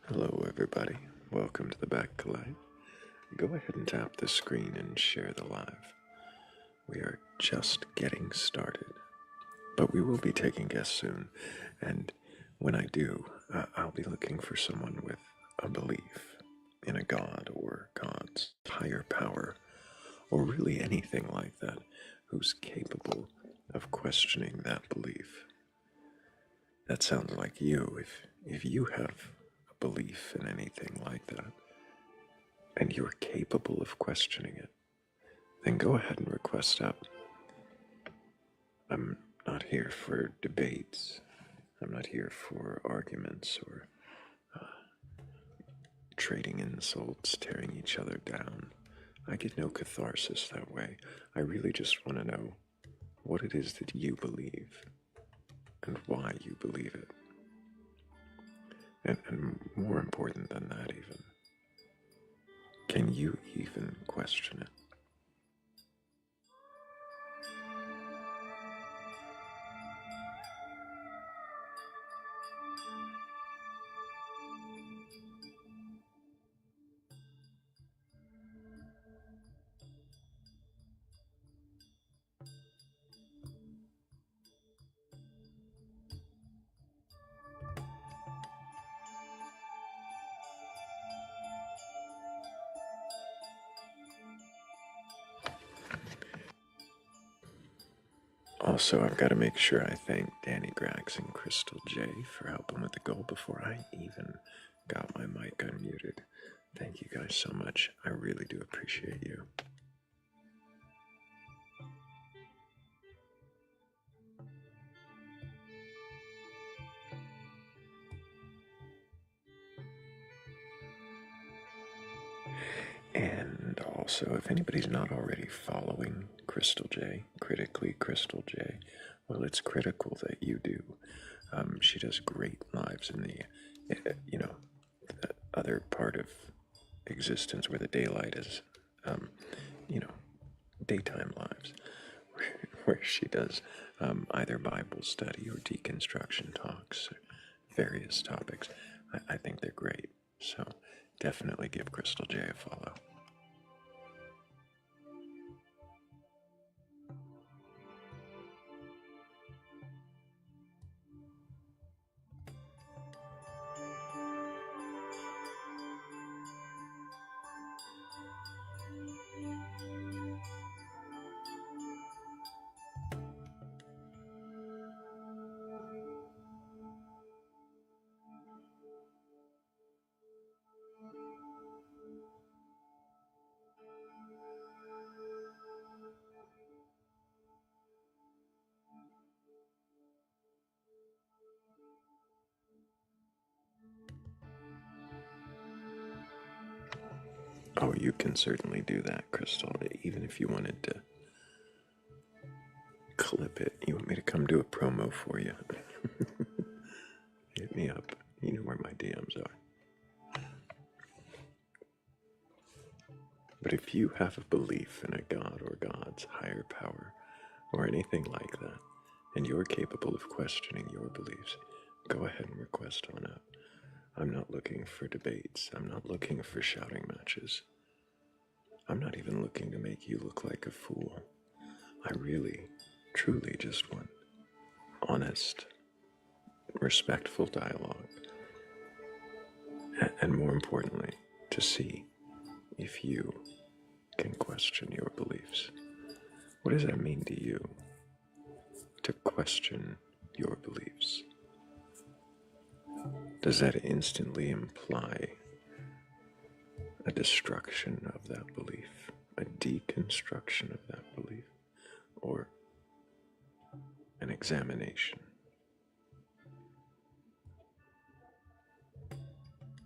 Hello, everybody. Welcome to the Batcolyte. Go ahead and tap the screen and share the live. We are just getting started, but we will be taking guests soon. And when I do, I'll be looking for someone with a belief in a god or God's higher power, or really anything like that, who's capable of questioning that belief. That sounds like you. If you have a belief in anything like that, and you're capable of questioning it, then go ahead and request up. I'm not here for debates. I'm not here for arguments or trading insults, tearing each other down. I get no catharsis that way. I really just want to know what it is that you believe and why you believe it. And more important than that, even, can you even question it? Also, I've got to make sure I thank Danny Grax and Crystal J for helping with the goal before I even got my mic unmuted. Thank you guys so much. I really do appreciate you. And also, if anybody's not already following Crystal J, critically Crystal J, well, it's critical that you do. She does great lives in the other part of existence where the daylight is, you know, daytime lives, where she does either Bible study or deconstruction talks, or various topics. I think they're great. So definitely give Crystal J a follow. Oh, you can certainly do that, Crystal. Even if you wanted to clip it, you want me to come do a promo for you? Hit me up. You know where my DMs are. But if you have a belief in a god or God's higher power or anything like that, and you're capable of questioning your beliefs, go ahead and request on up. I'm not looking for debates. I'm not looking for shouting matches. I'm not even looking to make you look like a fool. I really, truly just want honest, respectful dialogue. And more importantly, to see if you can question your beliefs. What does that mean to you, to question your beliefs? Does that instantly imply a destruction of that belief, a deconstruction of that belief, or an examination,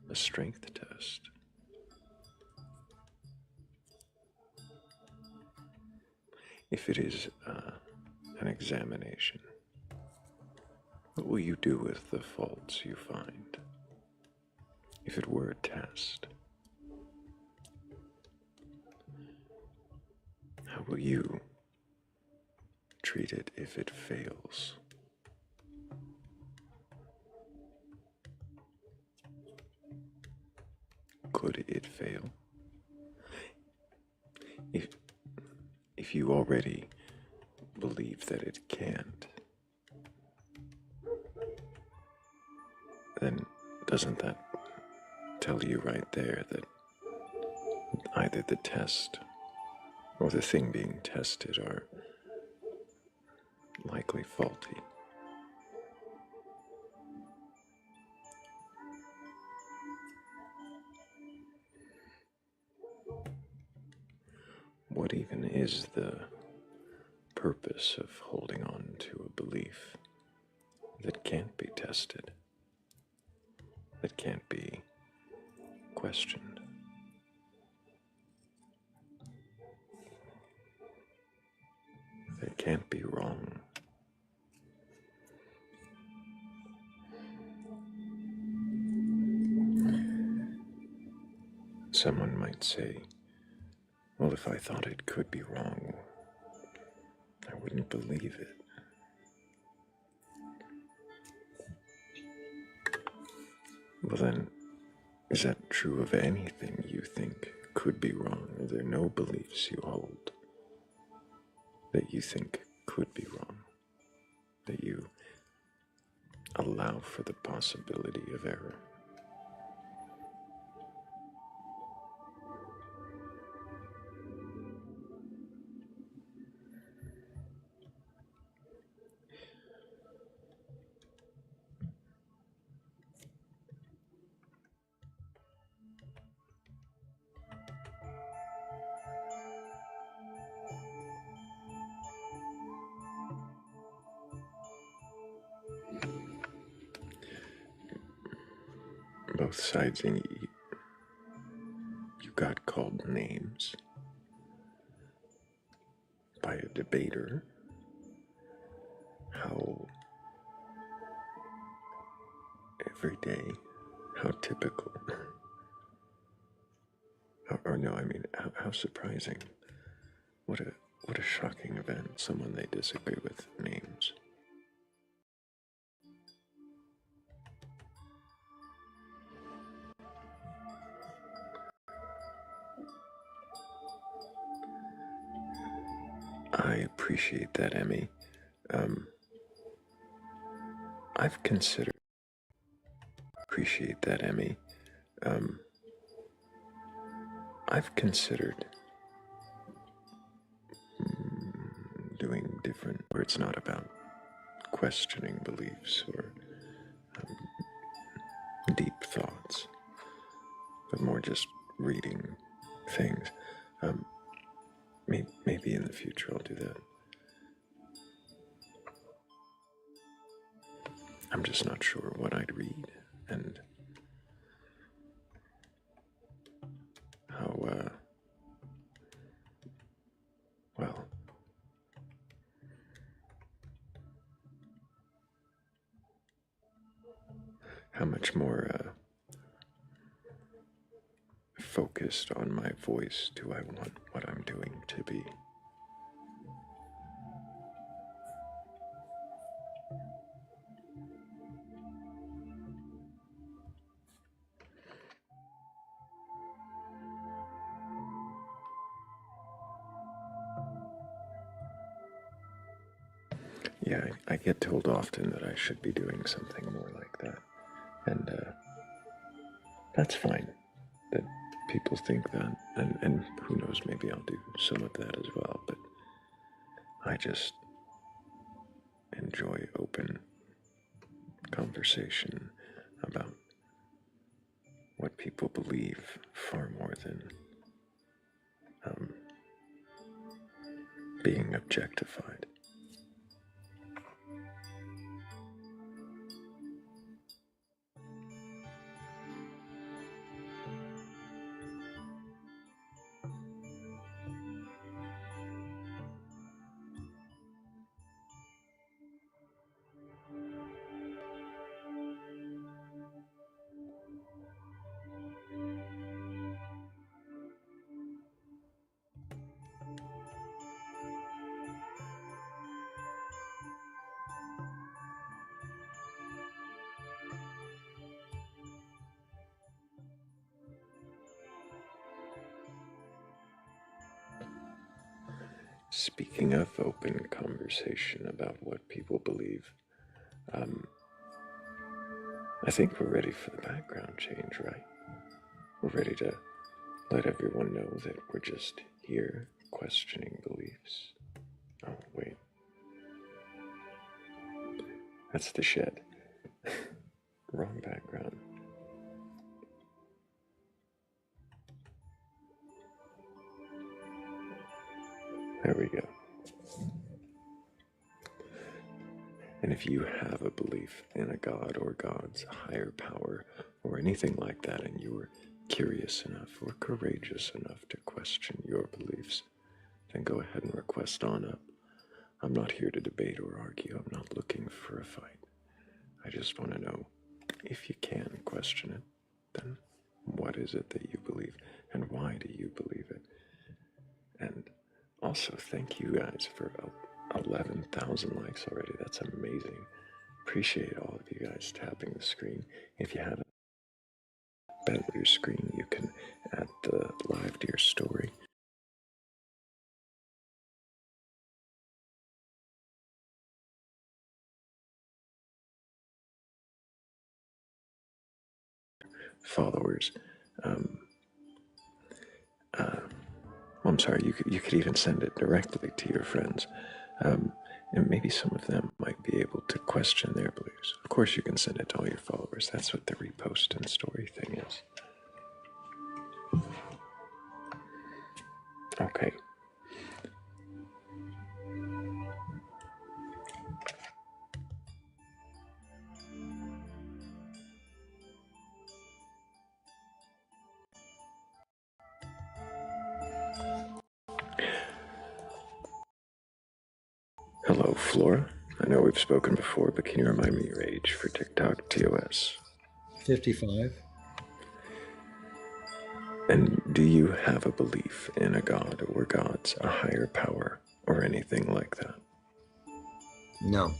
a strength test? If it is an examination, what will you do with the faults you find? If it were a test, how will you treat it if it fails? could it fail? If you already believe that it can't, then doesn't that tell you right there that either the test or the thing being tested are likely faulty? What even is the purpose of holding on to a belief that can't be tested, that can't be questioned? That can't be wrong? Someone might say, well, if I thought it could be wrong, I wouldn't believe it. Well then, is that true of anything you think could be wrong? Are there no beliefs you hold that you think could be wrong? That you allow for the possibility of error? Both sides in you got called names by a debater. How everyday, how typical, or no, I mean, how surprising. What a shocking event. Someone they disagree with names. I appreciate that, Emmy. I've considered. Appreciate that, Emmy. I've considered doing different, where it's not about questioning beliefs or deep thoughts, but more just reading things. Maybe in the future I'll do that. I'm just not sure what I'd read and how, well, how much more focused on my voice do I want what I'm doing to be? Yeah, I get told often that I should be doing something more like that. And that's fine that people think that. And who knows, maybe I'll do some of that as well. But I just enjoy open conversation about what people believe far more than being objectified. Speaking of open conversation about what people believe, I think we're ready for the background change, right? We're ready to let everyone know that we're just here questioning beliefs. Oh, wait. That's the shed. Wrong background. There we go. And if you have a belief in a god or gods, a higher power, or anything like that, and you were curious enough or courageous enough to question your beliefs, then go ahead and request on up. I'm not here to debate or argue. I'm not looking for a fight. I just want to know, if you can question it, then what is it that you believe, and why do you believe it? And also, thank you guys for 11,000 likes already. That's amazing. Appreciate all of you guys tapping the screen. If you have a bent your screen, you can add the live to your story. Followers. I'm sorry, you could even send it directly to your friends. And maybe some of them might be able to question their beliefs. Of course, you can send it to all your followers. That's what the repost and story thing is. Okay. Hello, Flora. I know we've spoken before, but can you remind me your age for TikTok TOS? 55. And do you have a belief in a god or gods, a higher power, or anything like that? No.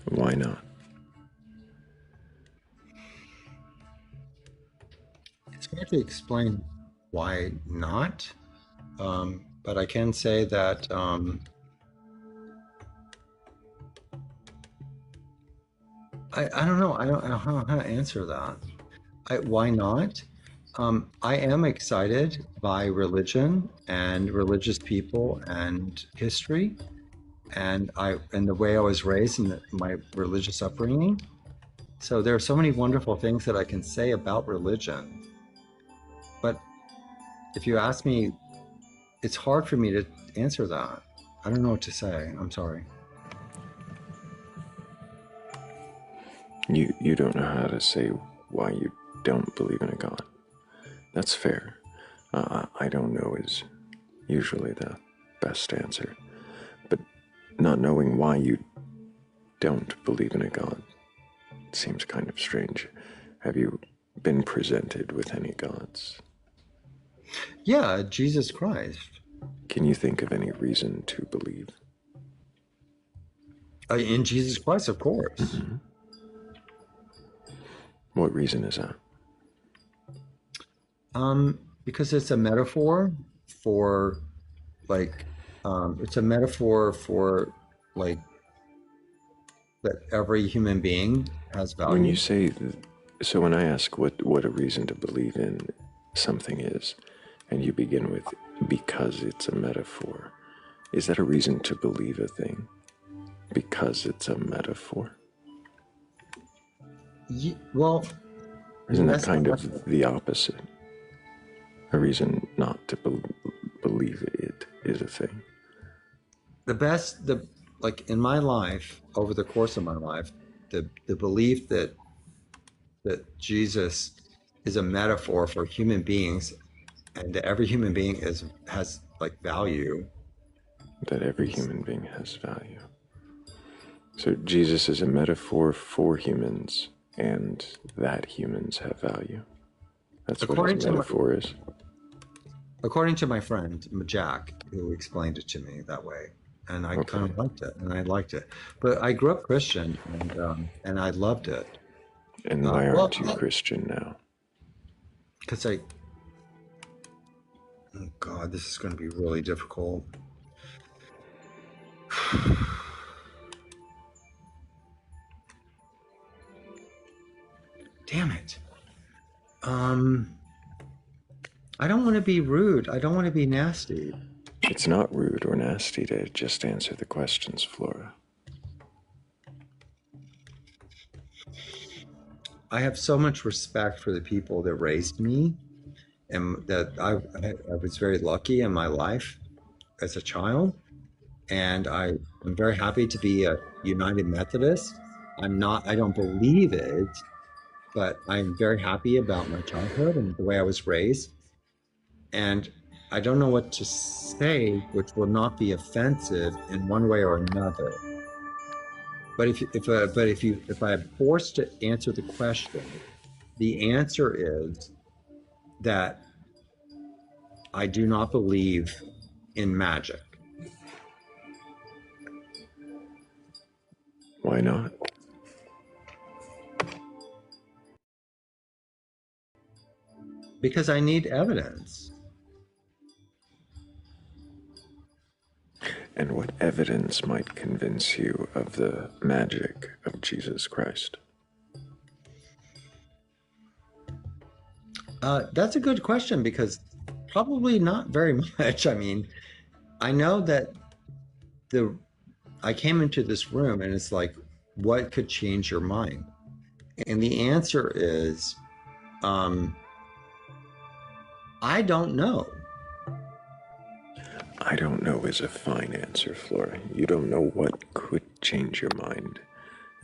Why not? It's hard to explain why not, but I can say that I don't know. I don't know how to answer that. Why not? I am excited by religion and religious people and history, and the way I was raised and my religious upbringing. So there are so many wonderful things that I can say about religion. But if you ask me, it's hard for me to answer that. I don't know what to say. I'm sorry. You don't know how to say why you don't believe in a god. That's fair. I don't know is usually the best answer. But not knowing why you don't believe in a god seems kind of strange. Have you been presented with any gods? Yeah, Jesus Christ. Can you think of any reason to believe? In Jesus Christ, of course. Mm-hmm. What reason is that? Because it's a metaphor for like, it's a metaphor for like that every human being has When you value. say, so when I ask what a reason to believe in something is, and you begin with because it's a metaphor, is that a reason to believe a thing? Because it's a metaphor? Well, Isn't that that's kind of the opposite? A reason not to believe it is a thing. the like in my life over the course of my life, the belief that Jesus is a metaphor for human beings and that every human being has like value. That every human being has value. So Jesus is a metaphor for humans, and that humans have value. That's what his metaphor is. According to my friend Jack, who explained it to me that way, and I kind of liked it, and I liked it. But I grew up Christian, and I loved it. And why aren't you Christian now? Because oh God, this is going to be really difficult. Damn it. I don't want to be rude. I don't want to be nasty. It's not rude or nasty to just answer the questions, Flora. I have so much respect for the people that raised me, and that I was very lucky in my life as a child. And I'm very happy to be a United Methodist. I don't believe it, but I'm very happy about my childhood and the way I was raised. And I don't know what to say, which will not be offensive in one way or another. But if I'm forced to answer the question, the answer is that I do not believe in magic. Why not? Because I need evidence. And what evidence might convince you of the magic of Jesus Christ? That's a good question, because probably not very much. I mean, I know that I came into this room and it's like, what could change your mind? And the answer is, I don't know. I don't know is a fine answer, Flora. You don't know what could change your mind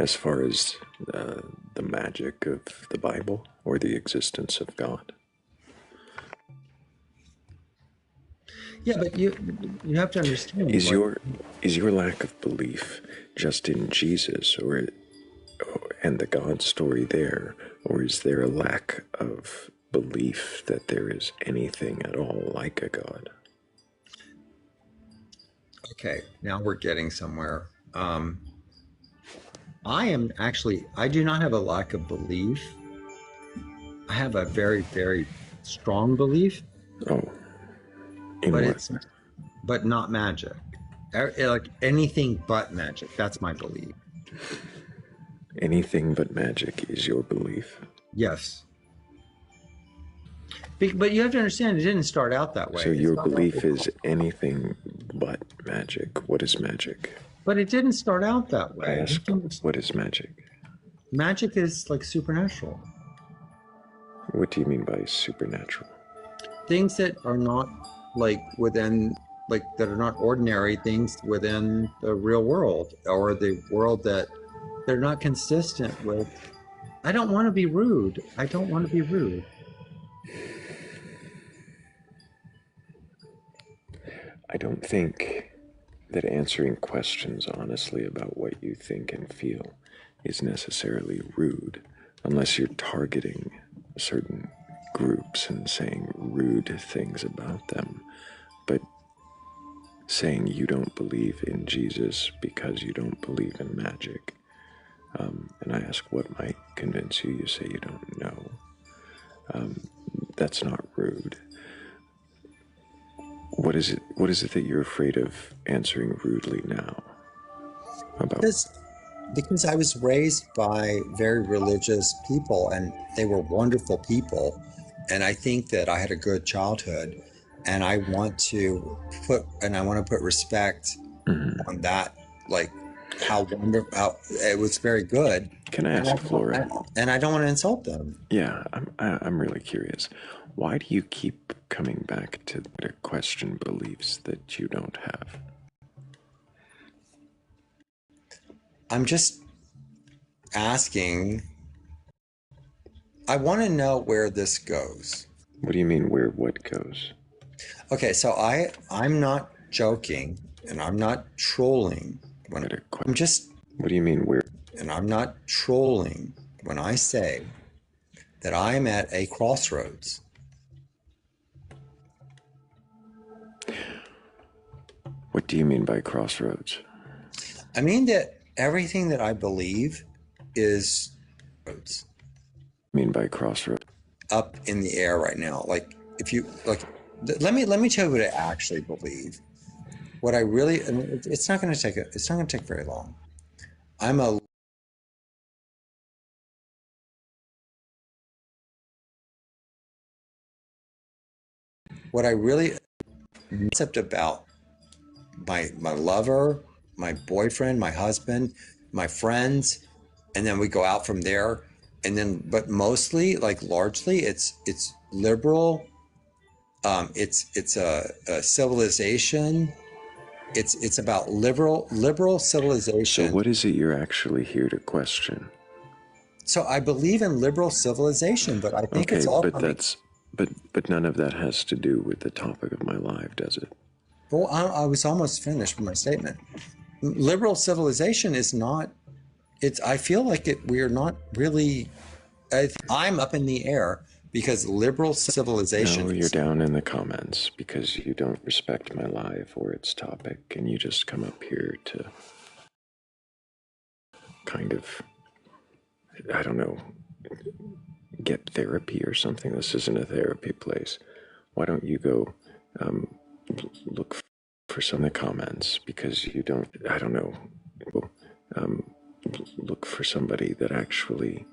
as far as the magic of the Bible or the existence of God. Yeah, but you have to understand. Is your lack of belief just in Jesus and the God story there, or is there a lack of belief that there is anything at all like a God? Okay, now we're getting somewhere. I do not have a lack of belief. I have a very, very strong belief. Oh, in but what? But not magic. Like anything but magic. That's my belief. Anything but magic is your belief? Yes. But you have to understand, it didn't start out that way. So your belief is anything but magic. What is magic? But it didn't start out that way. I ask, what is magic? Magic is like supernatural. What do you mean by supernatural? Things that are not like that are not ordinary things within the real world, or the world that they're not consistent with. I don't want to be rude. I don't want to be rude. I don't think that answering questions honestly about what you think and feel is necessarily rude, unless you're targeting certain groups and saying rude things about them. But saying you don't believe in Jesus because you don't believe in magic, and I ask what might convince you, you say you don't know. That's not rude. What is it that you're afraid of answering rudely now? About? Because I was raised by very religious people, and they were wonderful people, and I think that I had a good childhood, and I want to put respect on that, like how it was very good. Can I ask Flora? And I don't want to insult them. Yeah, I'm really curious. Why do you keep coming back to question beliefs that you don't have? I'm just asking. I want to know where this goes. What do you mean where what goes? Okay, so I'm not joking, and I'm not trolling. What do you mean where? And I'm not trolling when I say that I'm at a crossroads. What do you mean by crossroads? I mean that everything that I believe is roads. Mean by crossroads? Up in the air right now. Like if you like, let me tell you what I actually believe. what I really, I mean, it's not going to take it's not going to take very long. I'm a what I really concept about my lover, my boyfriend, my husband, my friends, and then we go out from there. And then, but mostly, like largely, it's liberal. It's a civilization. It's about liberal So, civilization. what is it you're actually here to question? So I believe in liberal civilization, but I think it's Okay, all but coming. but none of that has to do with the topic of my live, does it? Well, I was almost finished with my statement. Liberal civilization is not. It's. I feel like it. We are not really. I'm up in the air because liberal civilization No, you're is. down in the comments because you don't respect my live or its topic, and you just come up here to kind of, I don't know, get therapy or something. This isn't a therapy place. Why don't you go um, look for some of the comments because you don't, I don't know, um, look for somebody that actually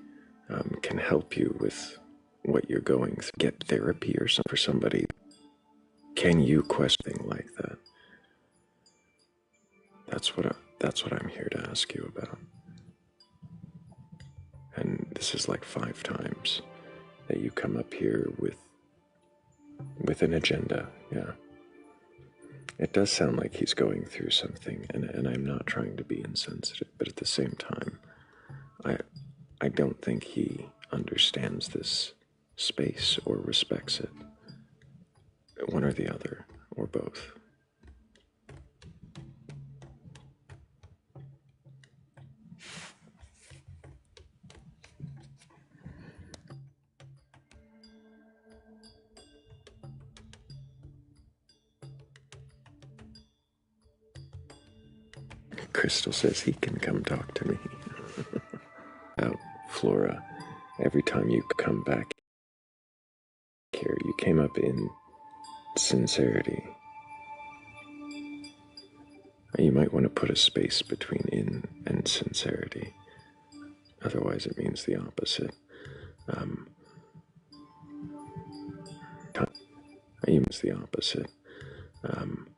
can help you with what you're going through. Get therapy or something for somebody. Can you question like that? That's what I'm here to ask you about. And this is like 5 times that you come up here with an agenda. Yeah, it does sound like he's going through something, and I'm not trying to be insensitive, but at the same time, I I don't think he understands this space or respects it. One or the other, or both. Crystal says he can come talk to me. About Flora, every time you come back here, you came up in sincerity. You might want to put a space between in and sincerity. Otherwise, it means the opposite. Um, it means the opposite. Um,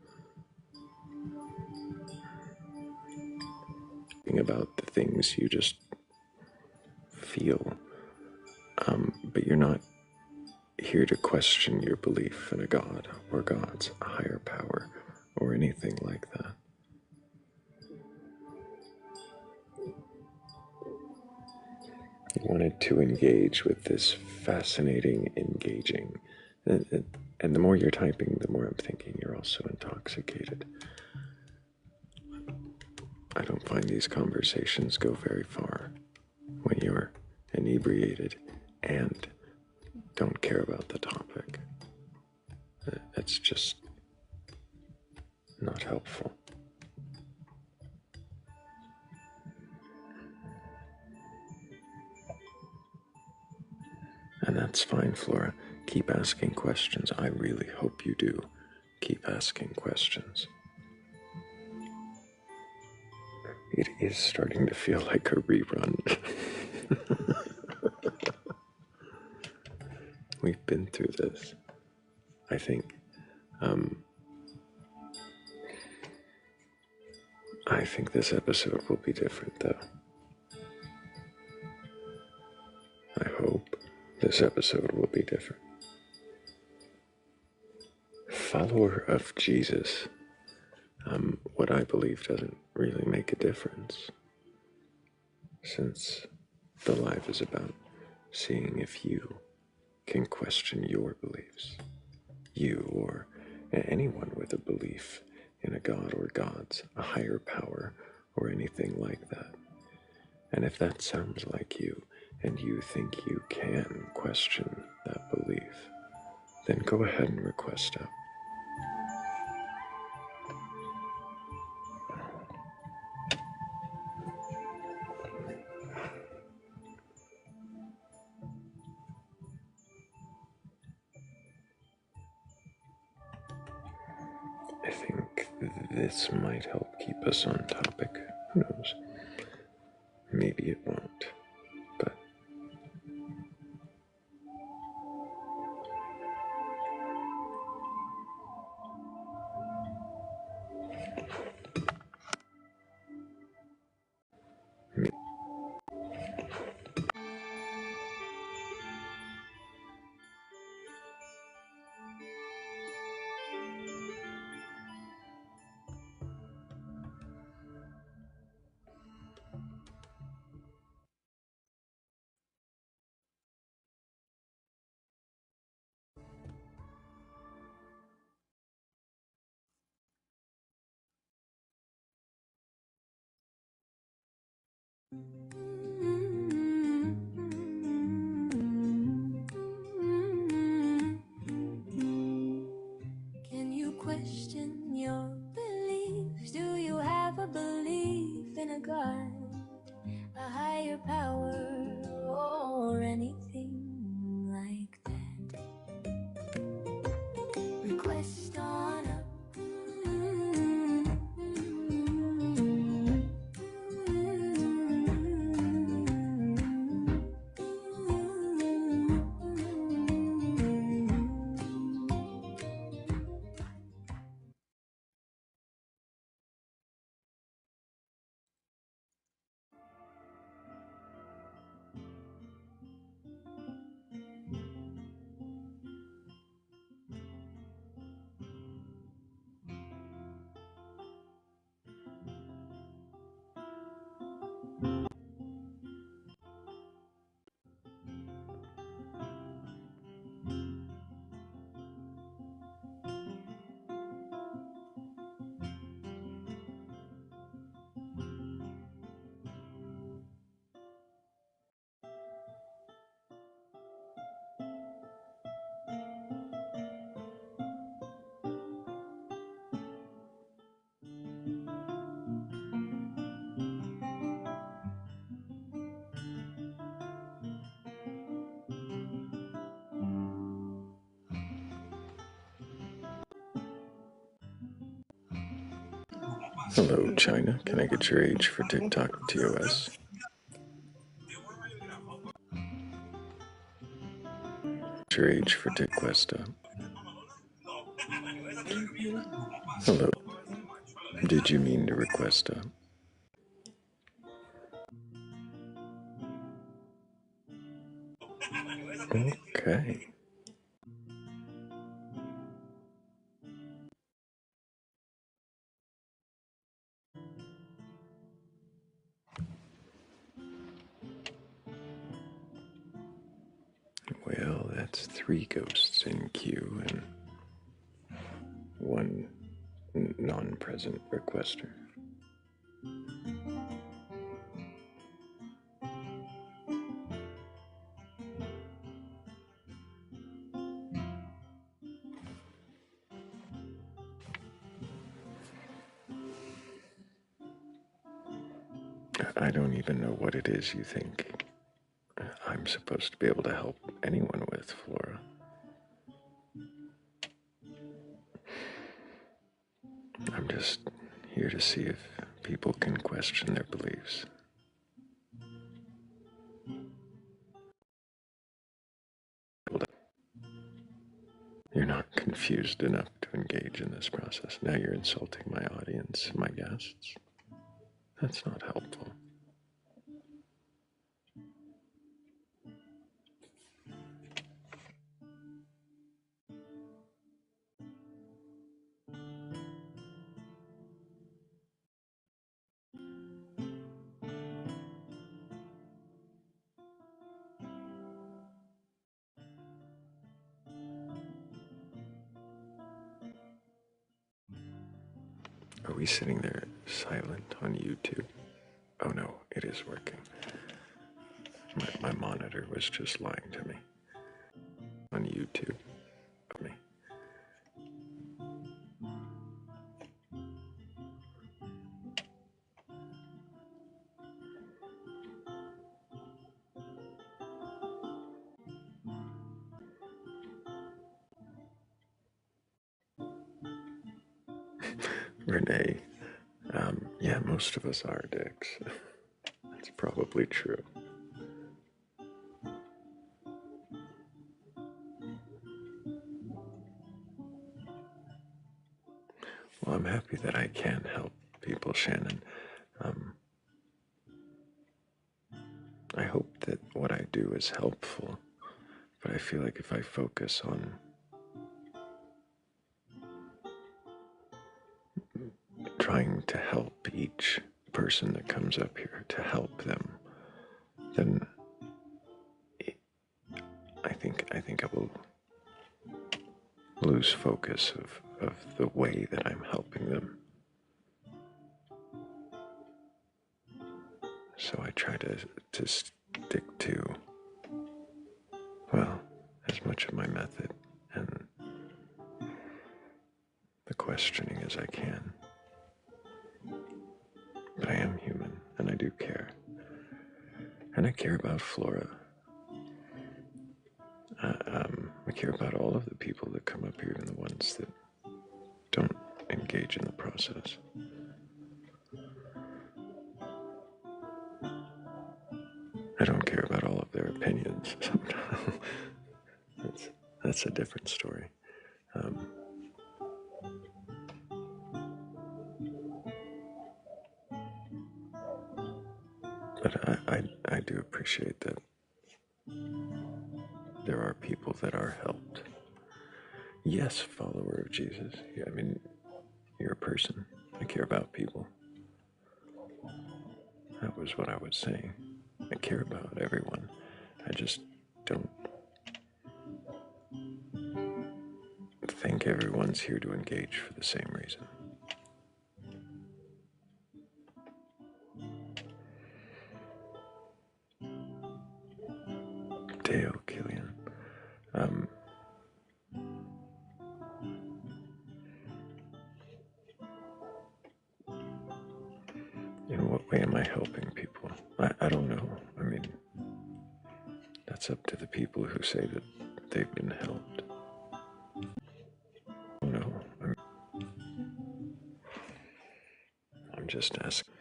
about the things you just feel, but you're not here to question your belief in a God or gods, a higher power, or anything like that. You wanted to engage with this fascinating, engaging. And the more you're typing, the more I'm thinking you're also intoxicated. I don't find these conversations go very far when you're inebriated and don't care about the topic. It's just not helpful. And that's fine, Flora. Keep asking questions. I really hope you do. Keep asking questions. It is starting to feel like a rerun. We've been through this. I think. I think this episode will be different, though. I hope this episode will be different. Follower of Jesus. What I believe doesn't really make a difference, since the life is about seeing if you can question your beliefs. You or anyone with a belief in a god or gods, a higher power, or anything like that. And if that sounds like you, and you think you can question that belief, then go ahead and request up. I think this might help keep us on topic. Who knows? Maybe it won't, but Can you question your beliefs? Do you have a belief in a God, a higher power, or anything like that? Request on up. hello, China. Can I get your age for TikTok TOS? Your age for TikQuesta? Hello. Did you mean to request a? Okay. Well, that's 3 ghosts in queue and 1 non-present requester. I don't even know what it is you think I'm supposed to be able to help anyone with, Flora. I'm just here to see if people can question their beliefs. You're not confused enough to engage in this process. Now you're insulting my audience, my guests. That's not helpful. Are we sitting there silent on YouTube? Oh no, it is working. My monitor was just lying to me. On YouTube. Me. Renee, yeah, most of us are dicks. That's probably true. Well, I'm happy that I can help people, Shannon. I hope that what I do is helpful, but I feel like if I focus on trying to help each person that comes up here, to help them, then I think I will lose focus of the way that I'm helping them. So I try to stick to, well, as much of my method and the questioning as I can. But I am human, and I do care. And I care about Flora. I care about all of the people that come up here, even the ones that don't engage in the process. I don't care about all of their opinions. That's a different story. But I do appreciate that there are people that are helped. Yes, follower of Jesus. Yeah, I mean, you're a person. I care about people. That was what I was saying. I care about everyone. I just don't think everyone's here to engage for the same reason. Dale, Killian. In what way am I helping people? I don't know. I mean, that's up to the people who say that they've been helped. I don't know. I'm just asking.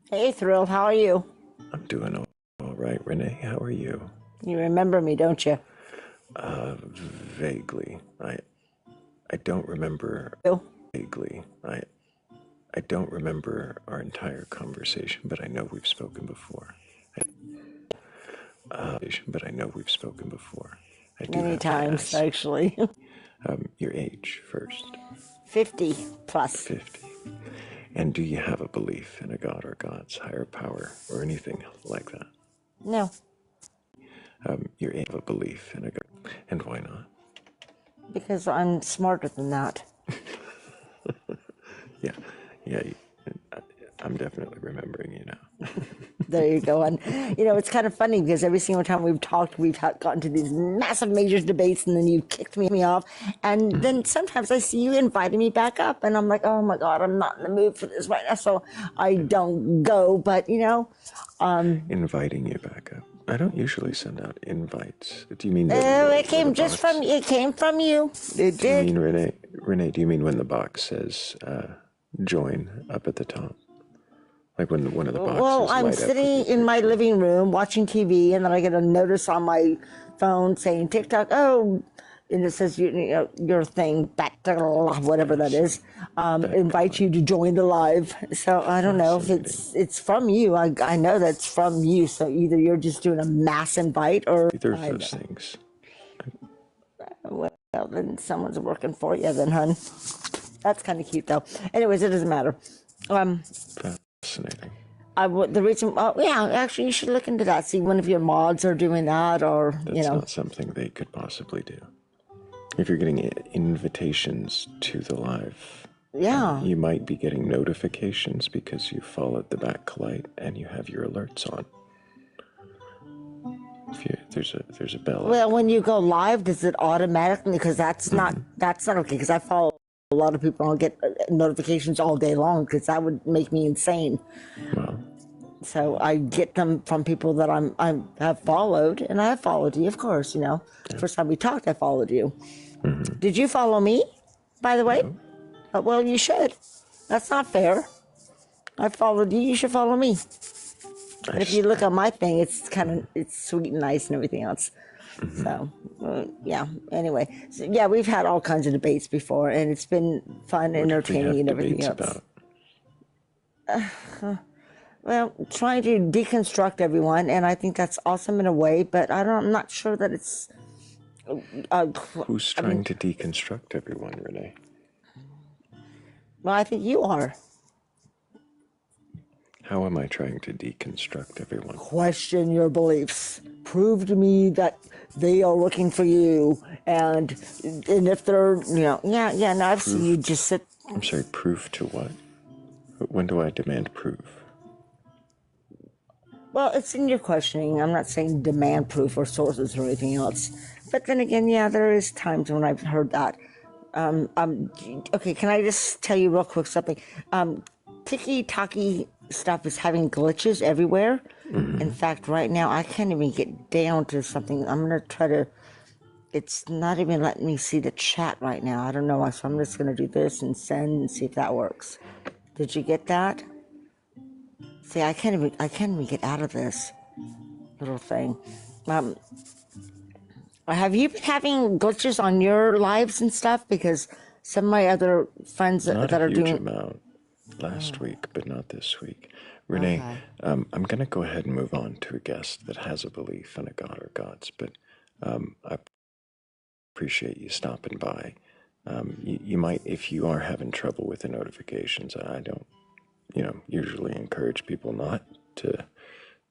Hey, Thrayle, how are you? I'm doing all right. Renee, how are you? You remember me, don't you? Vaguely. I don't remember. You? Vaguely. I don't remember our entire conversation, but I know we've spoken before. But I know we've spoken before. I do Many have to times, ask, actually. your age first. 50 plus. 50. And do you have a belief in a god or gods, higher power, or anything like that? No, You have a belief in a god, and why not? because I'm smarter than that. Yeah, I'm definitely remembering you now. There you go. And, it's kind of funny because every single time we've talked, we've gotten to these massive major debates and then you kicked me off. And then sometimes I see you inviting me back up and I'm like, oh my God, I'm not in the mood for this right now. So I don't go, but Inviting you back up. I don't usually send out invites. Do you mean it came just from, it came from you. It Do you did. mean Renee, do you mean when the box says join up at the top? Like when one of the boxes Well, I'm light up with sitting your in my picture? living room watching TV, and then I get a notice on my phone saying TikTok. Oh, and it says your thing, whatever that is, invite you to join the live. So I don't know if it's from you. I know that's from you. So either you're just doing a mass invite, or Either of those things. well, then someone's working for you, then, hun. That's kind of cute, though. Anyways, it doesn't matter. Fascinating. The reason, yeah, actually, you should look into that. See one of your mods are doing that, or That's not something they could possibly do. If you're getting invitations to the live, yeah. you might be getting notifications because you followed the Batcolyte and you have your alerts on. There's a bell. Well, when you go live, does it automatically? Because that's not okay. Because I follow a lot of people. I'll get notifications all day long because that would make me insane. Well, So I get them from people that I have followed, and I have followed you, of course. First time we talked, I followed you. Did you follow me, by the way? Well, you should. That's not fair. I followed you. You should follow me. And if you look at my thing, it's sweet and nice and everything else. So, yeah. Anyway, so, yeah, we've had all kinds of debates before, and it's been fun, What did we entertaining, have and everything debates else. about? Well, trying to deconstruct everyone, and I think that's awesome in a way, but I'm not sure that it's. Who's trying to deconstruct everyone, Renee? Well, I think you are. How am I trying to deconstruct everyone? Question your beliefs. Prove to me that they are looking for you, and if they're, yeah. No, I've seen you just sit. I'm sorry, proof to what? When do I demand proof? Well, it's in your questioning. I'm not saying demand proof or sources or anything else. But then again, yeah, there is times when I've heard that. Okay, can I just tell you real quick something? Tiki-Taki stuff is having glitches everywhere. In fact, right now, I can't even get down to something. I'm going to try to... It's not even letting me see the chat right now. I don't know why, so I'm just going to do this and send and see if that works. Did you get that? See, I can't even get out of this little thing. Have you been having glitches on your lives and stuff? Because some of my other friends Not that a are huge doing... amount last week, but not this week. Renee, Okay. I'm going to go ahead and move on to a guest that has a belief in a god or gods, but I appreciate you stopping by. You might, if you are having trouble with the notifications, I don't, usually encourage people not to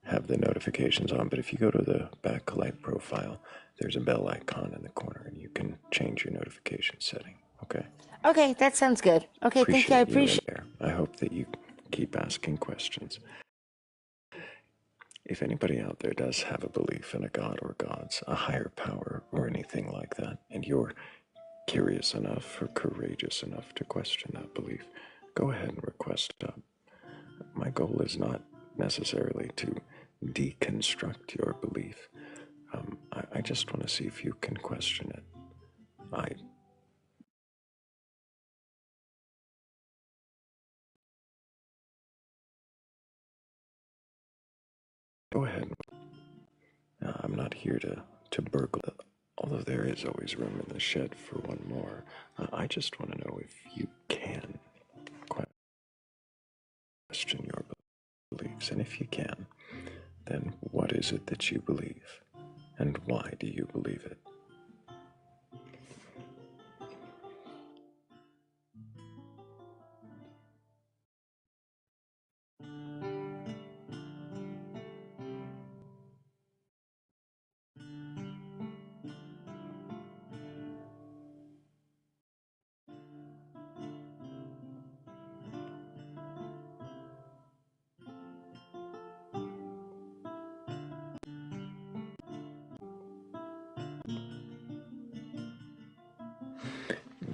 have the notifications on, but if you go to the Batcolyte profile, there's a bell icon in the corner, and you can change your notification setting, okay? Okay, that sounds good. Okay, thank you. I appreciate... you in there. I hope that you keep asking questions. If anybody out there does have a belief in a god or gods, a higher power, or anything like that, and you're curious enough or courageous enough to question that belief, go ahead and request up. My goal is not necessarily to deconstruct your belief. I just want to see if you can question it. Go ahead. I'm not here to burgle, although there is always room in the shed for one more. I just want to know if you can question your beliefs, and if you can, then what is it that you believe, and why do you believe it?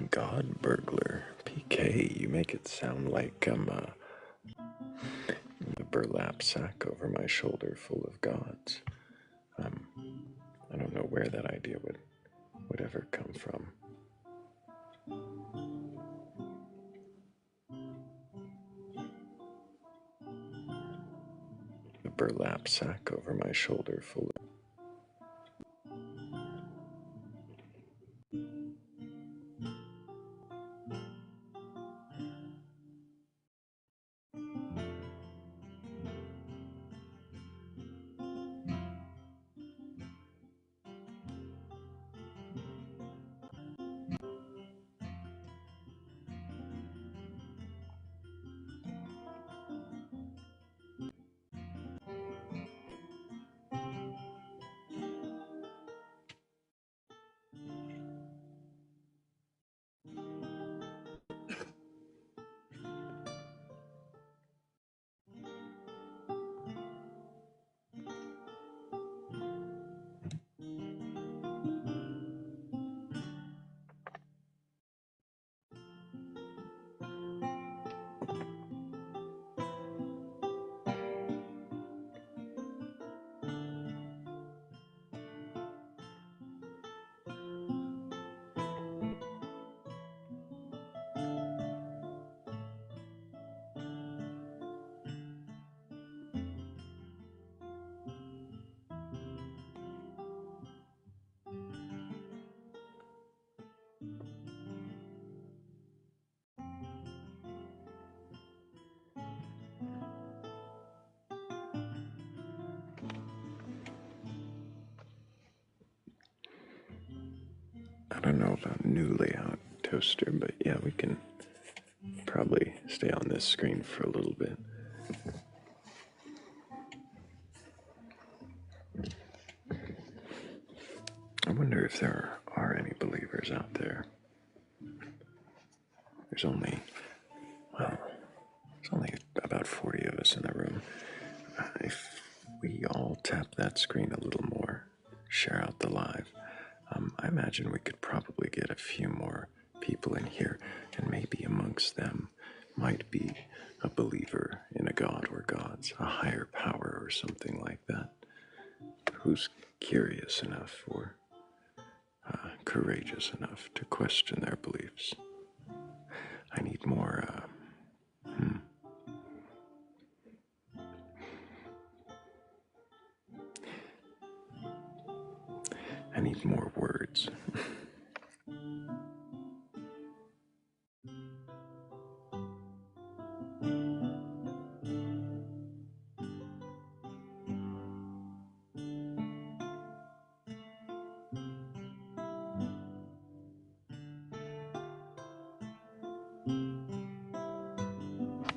God burglar, PK, you make it sound like I'm a burlap sack over my shoulder full of gods. I don't know where that idea would ever come from. A burlap sack over my shoulder full of... don't know about new layout toaster, but yeah, we can probably stay on this screen for a little bit. I wonder if there are any believers out there. There's only about 40 of us in the room. If we all tap that screen a little more, share out the live, I imagine we could probably get a few more people in here, and maybe amongst them might be a believer in a god or gods, a higher power or something like that, who's curious enough or courageous enough to question their beliefs. I need more, I need more words.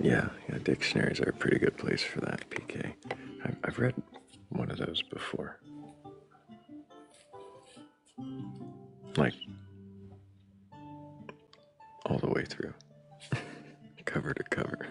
Yeah, dictionaries are a pretty good place for that, PK. I've read one of those before. Like, all the way through. Cover to cover.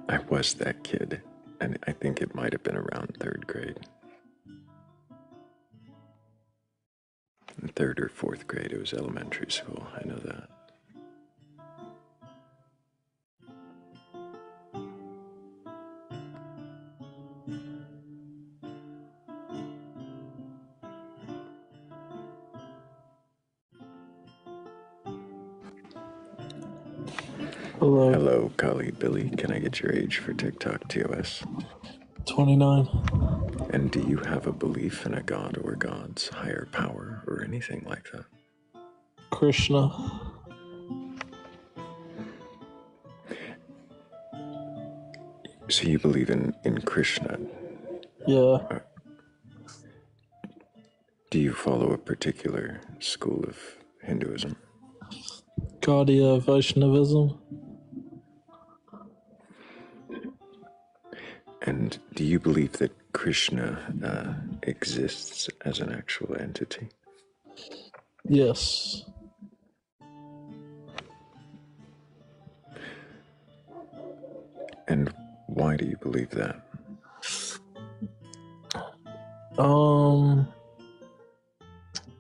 I was that kid, and I think it might have been around third grade. In third or fourth grade, it was elementary school, I know that. Hello. Hello, colleague Billy. Can I get your age for TikTok TOS? 29. And do you have a belief in a god or gods, higher power, or anything like that? Krishna. So you believe in Krishna? Yeah. Do you follow a particular school of Hinduism? Gaudiya Vaishnavism. And do you believe that Krishna exists as an actual entity? Yes. And why do you believe that? All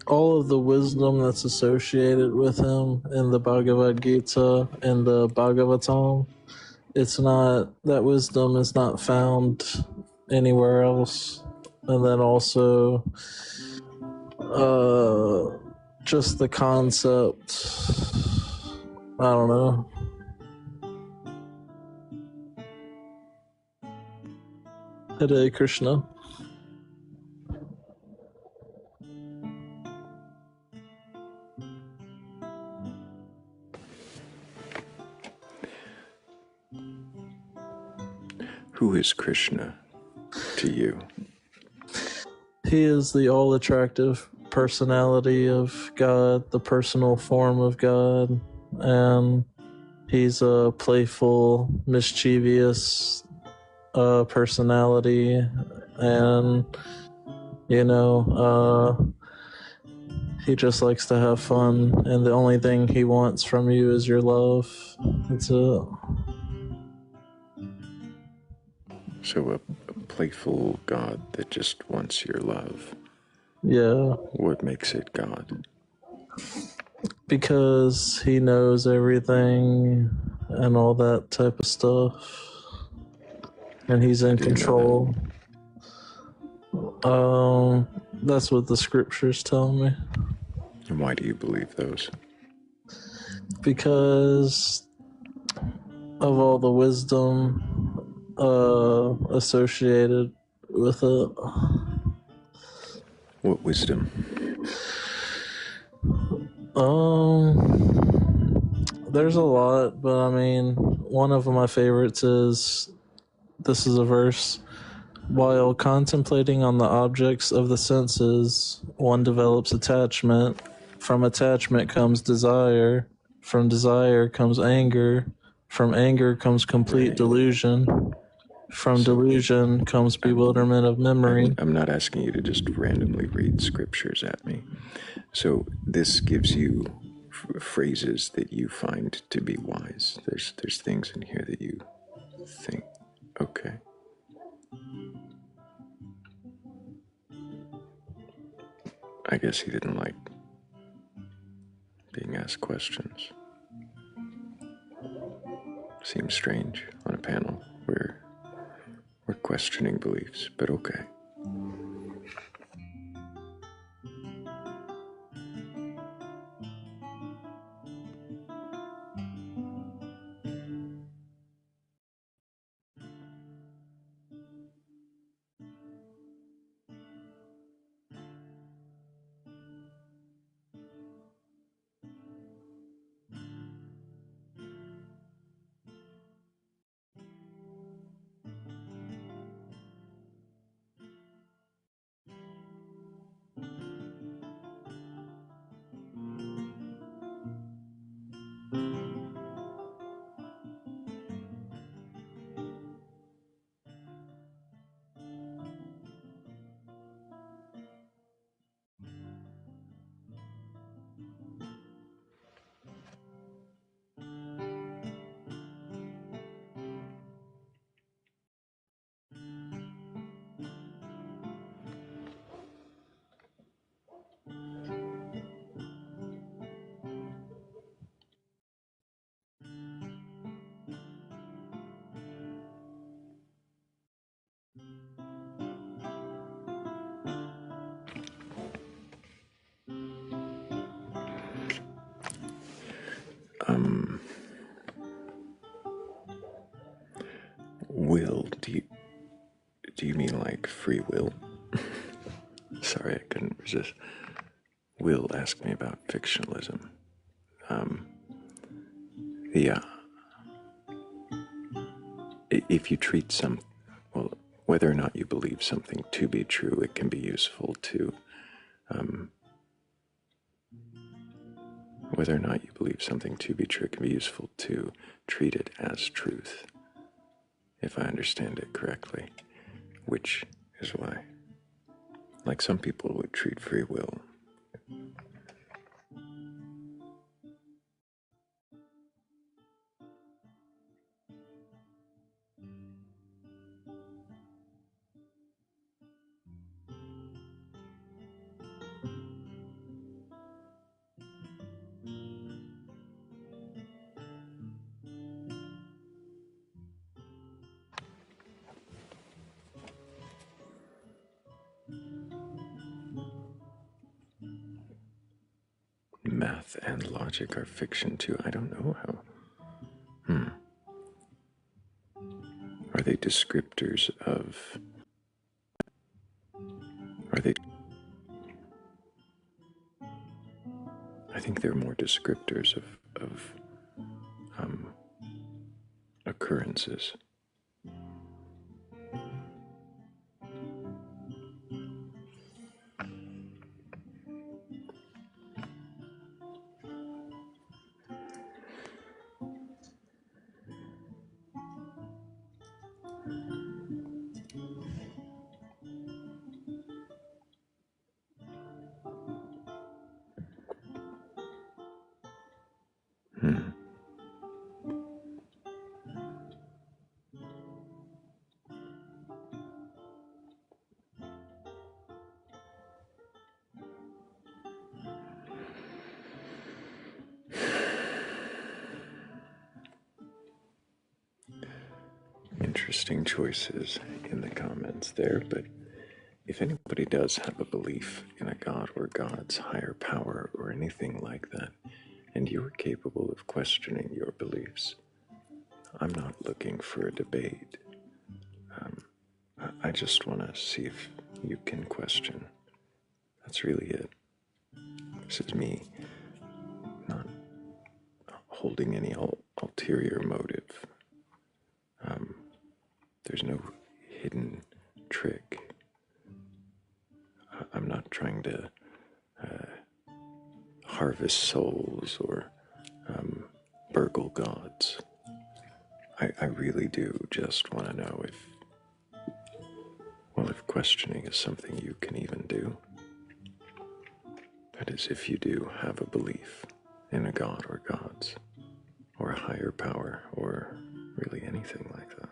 of the wisdom that's associated with him in the Bhagavad Gita and the Bhagavatam, that wisdom is not found anywhere else. And then also, just the concept, I don't know. Hare Krishna. Who is Krishna to you? He is the all-attractive personality of God, the personal form of God, and he's a playful, mischievous personality, and he just likes to have fun, and the only thing he wants from you is your love. That's it. So a playful God that just wants your love. Yeah. What makes it God? Because he knows everything and all that type of stuff. and he's in didn't know control. That's what the scriptures tell me. And why do you believe those? Because of all the wisdom associated with it. What wisdom? There's a lot, but I mean, one of my favorites is, this is a verse: while contemplating on the objects of the senses, one develops attachment. From attachment comes desire. From desire comes anger. From anger comes complete Right. delusion. From delusion comes bewilderment of memory. I'm not asking you to just randomly read scriptures at me. So this gives you phrases that you find to be wise. There's things in here that you think, okay. I guess he didn't like being asked questions. Seems strange on a panel where we're questioning beliefs, but okay. Will, do you mean like free will? Sorry, I couldn't resist. Will asked me about fictionalism. Yeah. If you treat well, whether or not you believe something to be true, it can be useful to, whether or not you believe something to be true, it can be useful to treat it as truth, if I understand it correctly, which is why, like some people would treat free will. Math and logic are fiction too. I don't know how. Are they descriptors of. Are they. I think they're more descriptors of occurrences. Interesting. interesting choices in the comments there, but if anybody does have a belief in a god or gods, higher power, or anything like that, and you're capable of questioning your beliefs, I'm not looking for a debate. I just want to see if you can question. That's really it. This is me not holding any ulterior motive. There's no hidden trick. I'm not trying to harvest souls or burgle gods. I really do just want to know if questioning is something you can even do. That is, if you do have a belief in a god or gods, or a higher power, or really anything like that.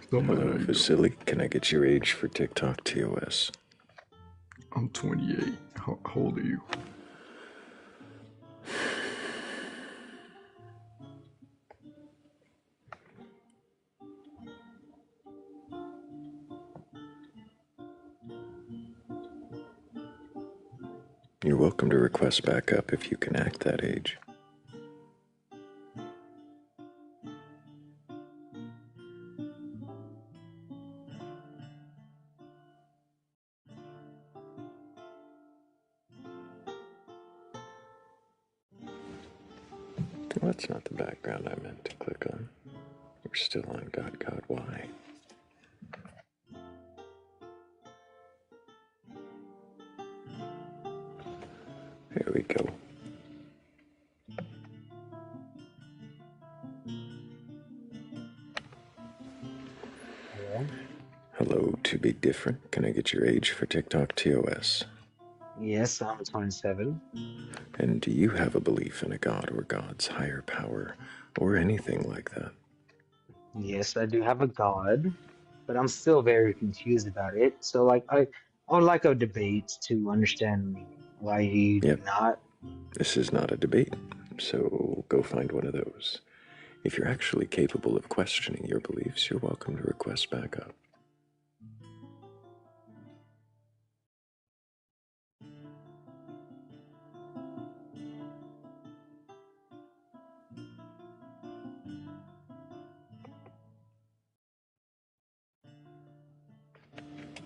Hello, Vasily. Can I get your age for TikTok TOS? I'm 28. How old are you? You're welcome to request backup if you can act that age. Well, that's not the background I meant to click on. We're still on God, God, why? Here we go. Hello? Hello, to be different. Can I get your age for TikTok TOS? Yes, I'm 27. And do you have a belief in a god or god's higher power or anything like that? Yes, I do have a god, but I'm still very confused about it. So, like, I would like a debate to understand why you do Yep, not. this is not a debate, so go find one of those. If you're actually capable of questioning your beliefs, you're welcome to request backup.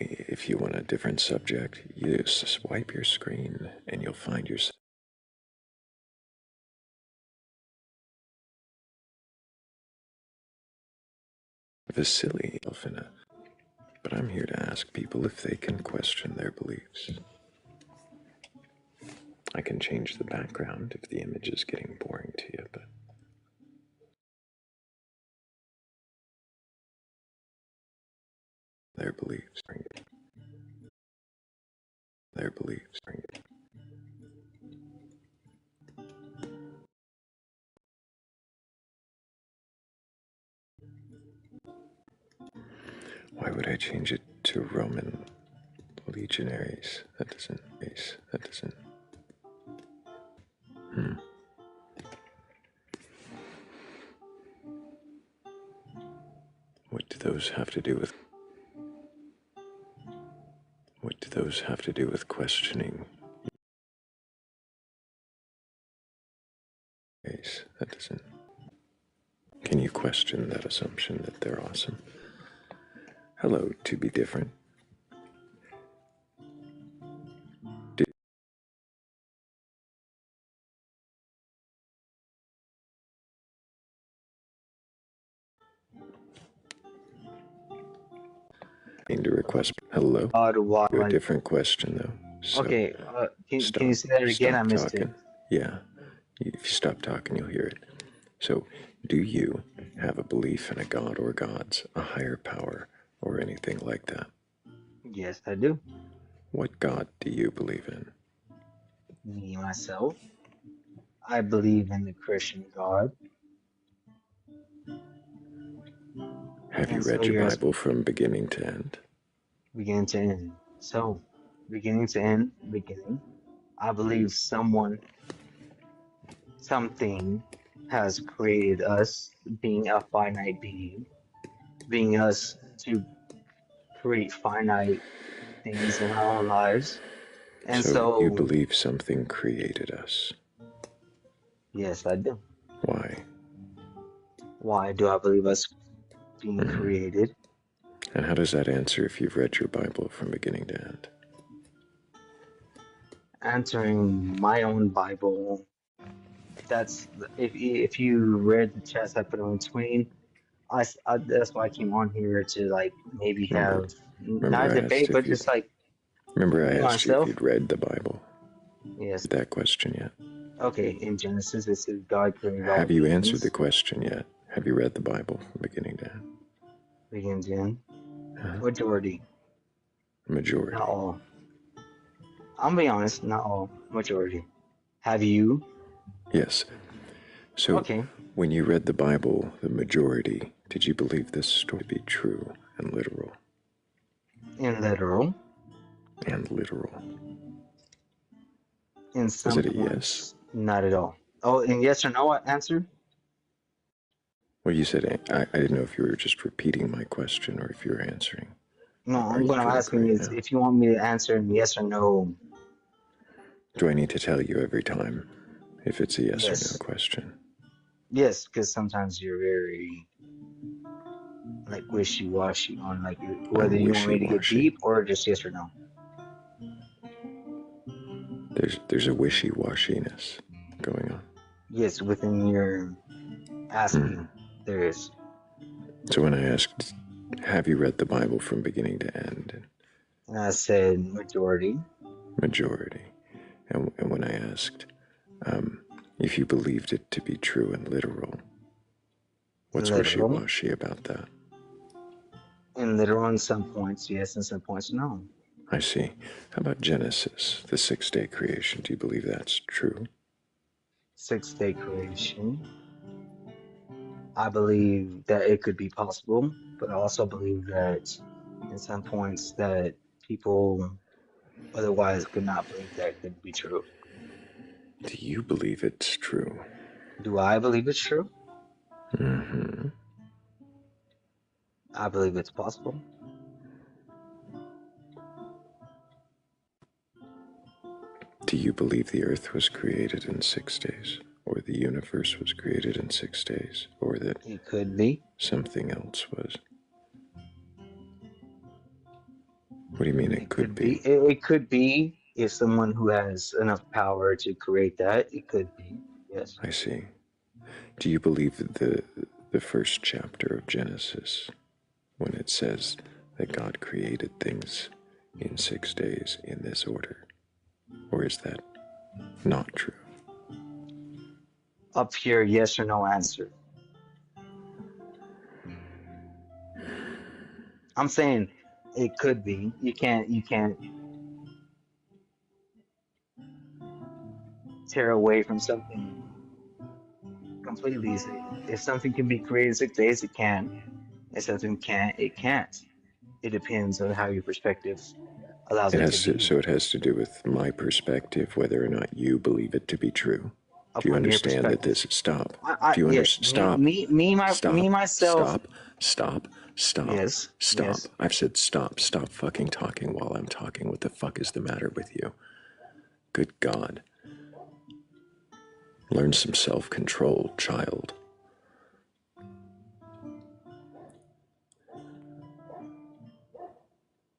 If you want a different subject, you just swipe your screen and you'll find yourself. Vasily in a. But I'm here to ask people if they can question their beliefs. I can change the background if the image is getting boring to you, but their beliefs. Their beliefs. Why would I change it to Roman legionaries? That doesn't. What do those have to do with? What do those have to do with questioning? That doesn't. Can you question that assumption that they're awesome? Hello, to be different. Need to request hello. Why, A like, different question though. So okay, stop, can you say that again? I stop missed talking. it. Yeah, if you stop talking, you'll hear it. So, do you have a belief in a god or gods, a higher power, or anything like that? Yes, I do. What god do you believe in? Me, myself, I believe in the Christian God. Have you And so read your you're Bible from beginning to end? beginning to end. So, beginning to end, beginning, I believe something has created us, being a finite being us to create finite things in our own lives. And So, you so, believe something created us. yes, I do. Why? Why do I believe us being created? And how does that answer if you've read your Bible from beginning to end? Answering my own Bible, that's if you read the chats I put in between, that's why I came on here to like maybe Remember, have remember not a I asked debate, but if you'd just like remember I me asked you if myself. you'd read the Bible. Yes. That question yet? Okay. In Genesis, it says God created all Have you answered the things. question yet? Have you read the Bible from beginning to end? Begins in Huh? majority, Majority. not all. I'm being honest, not all. Majority. Have you? Yes. So, Okay. when you read the Bible, the majority, did you believe this story to be true and literal? In literal. And literal. In Was some it a yes? points, not at all. Oh, in yes or no answer? Well, you said I didn't know if you were just repeating my question or if you were answering. No, Are you what I'm drunk asking right is now? if you want me to answer in yes or no. Do I need to tell you every time if it's a yes or no Yes. question? Yes, because sometimes you're very like wishy-washy on like whether I'm you want me to get wishy-washy. deep or just yes or no. There's a wishy-washiness going on. Yes, within your asking, there is. So when I asked, have you read the Bible from beginning to end? And I said majority. Majority. And when I asked if you believed it to be true and literal, what's Literal. wishy-washy about that? And literal in some points, yes, in some points, no. I see. How about Genesis, the 6-day creation? Do you believe that's true? 6-day creation. I believe that it could be possible, but I also believe that in some points that people otherwise could not believe that it could be true. Do you believe it's true? Do I believe it's true? Mm-hmm. I believe it's possible. Do you believe the earth was created in 6 days? Or the universe was created in 6 days? Or that It could be. something else was? What do you mean it could be? It could be if someone who has enough power to create that. It could be. Yes. I see. Do you believe the first chapter of Genesis, when it says that God created things in 6 days in this order? Or is that not true? Up here, yes or no answer. I'm saying it could be. You can't tear away from something completely. If something can be created in 6 days, it can. If something can't, it can't. It depends on how your perspective allows It it to has to, be. so it has to do with my perspective, whether or not you believe it to be true. Do you upon your understand that perspective. this is stop? I Do you yes, understand? Stop. me Stop. myself. Stop. Stop. Stop. Yes, Stop. yes. I've said stop. Stop fucking talking while I'm talking. What the fuck is the matter with you? Good God. Learn some self-control, child.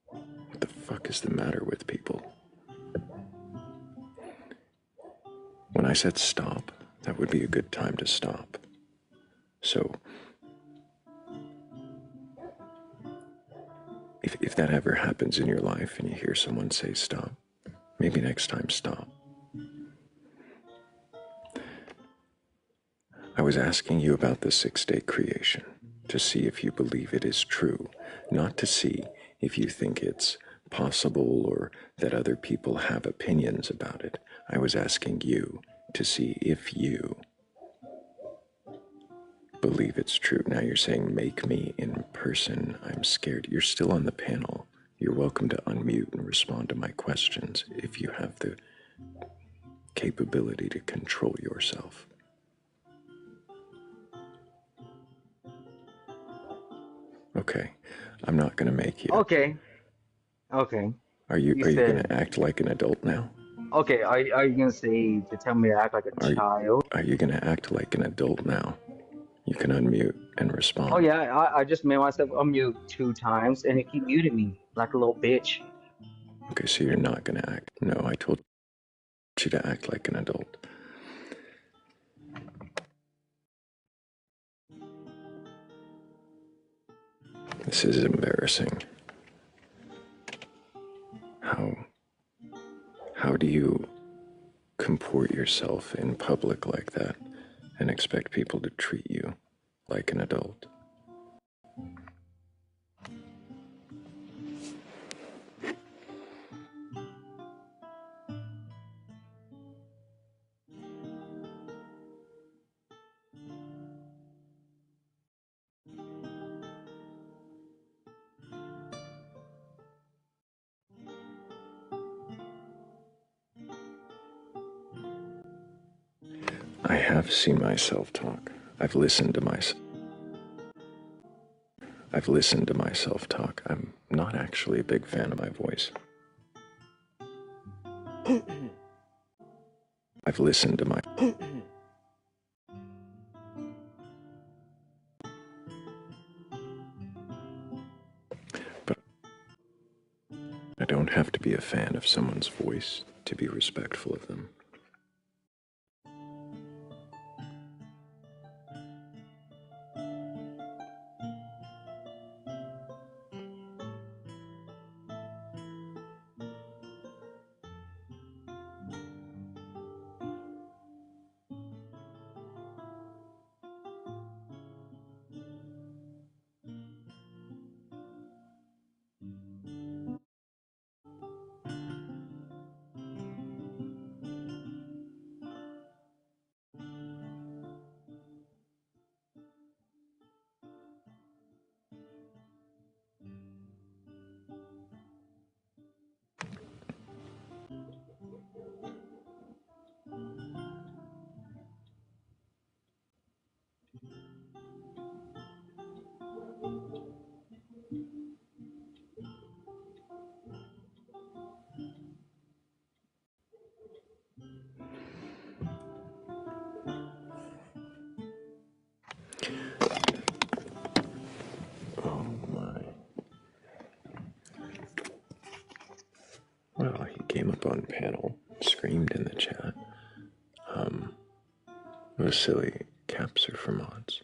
What the fuck is the matter with people? When I said stop, that would be a good time to stop. So, if that ever happens in your life and you hear someone say stop, maybe next time stop. I was asking you about the 6-day creation to see if you believe it is true, not to see if you think it's possible or that other people have opinions about it. I was asking you to see if you believe it's true. Now you're saying make me in person. I'm scared. You're still on the panel. You're welcome to unmute and respond to my questions if you have the capability to control yourself. Okay, I'm not gonna make you. Okay, okay. Are you You gonna said act like an adult now? okay. Are you gonna say to tell me to act like a child? Are you gonna act like an adult now? You can unmute and Oh respond. yeah, I just made myself unmute 2 times and it keep muting me like a little bitch. Okay, so you're not gonna act. No, I told you to act like an adult. This is embarrassing. How do you comport yourself in public like that and expect people to treat you like an adult? I have seen myself talk. I've listened to myself talk. I'm not actually a big fan of my voice. I've listened to my... But I don't have to be a fan of someone's voice to be respectful of them. Oh my. Well, he came up on panel, screamed in the chat. It was silly. Caps are for mods.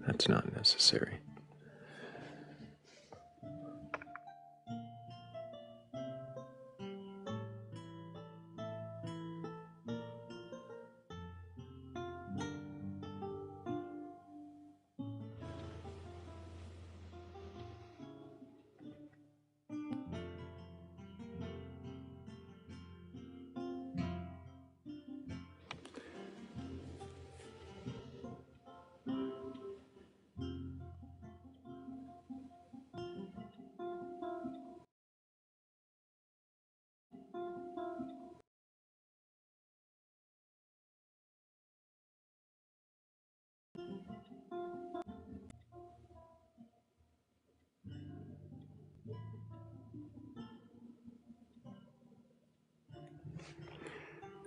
That's not necessary.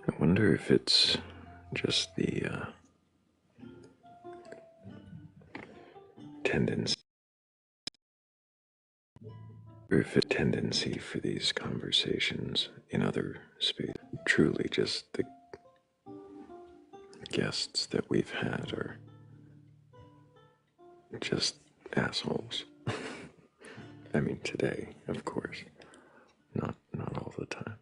I wonder if it's just the tendency, or if it's a tendency for these conversations in other spaces. Truly, just the guests that we've had are just assholes. I mean, today, of course, not all the time.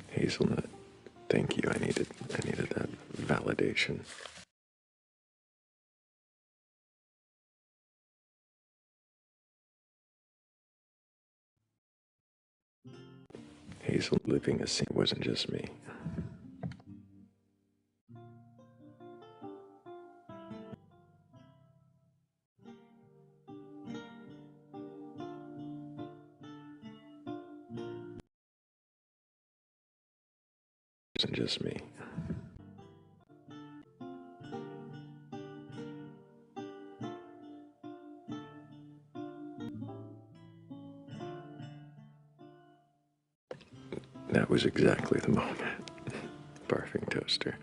Hazelnut, thank you. I needed that validation. Hazel living a scene wasn't just me. It wasn't just me. That was exactly the moment. Barfing toaster.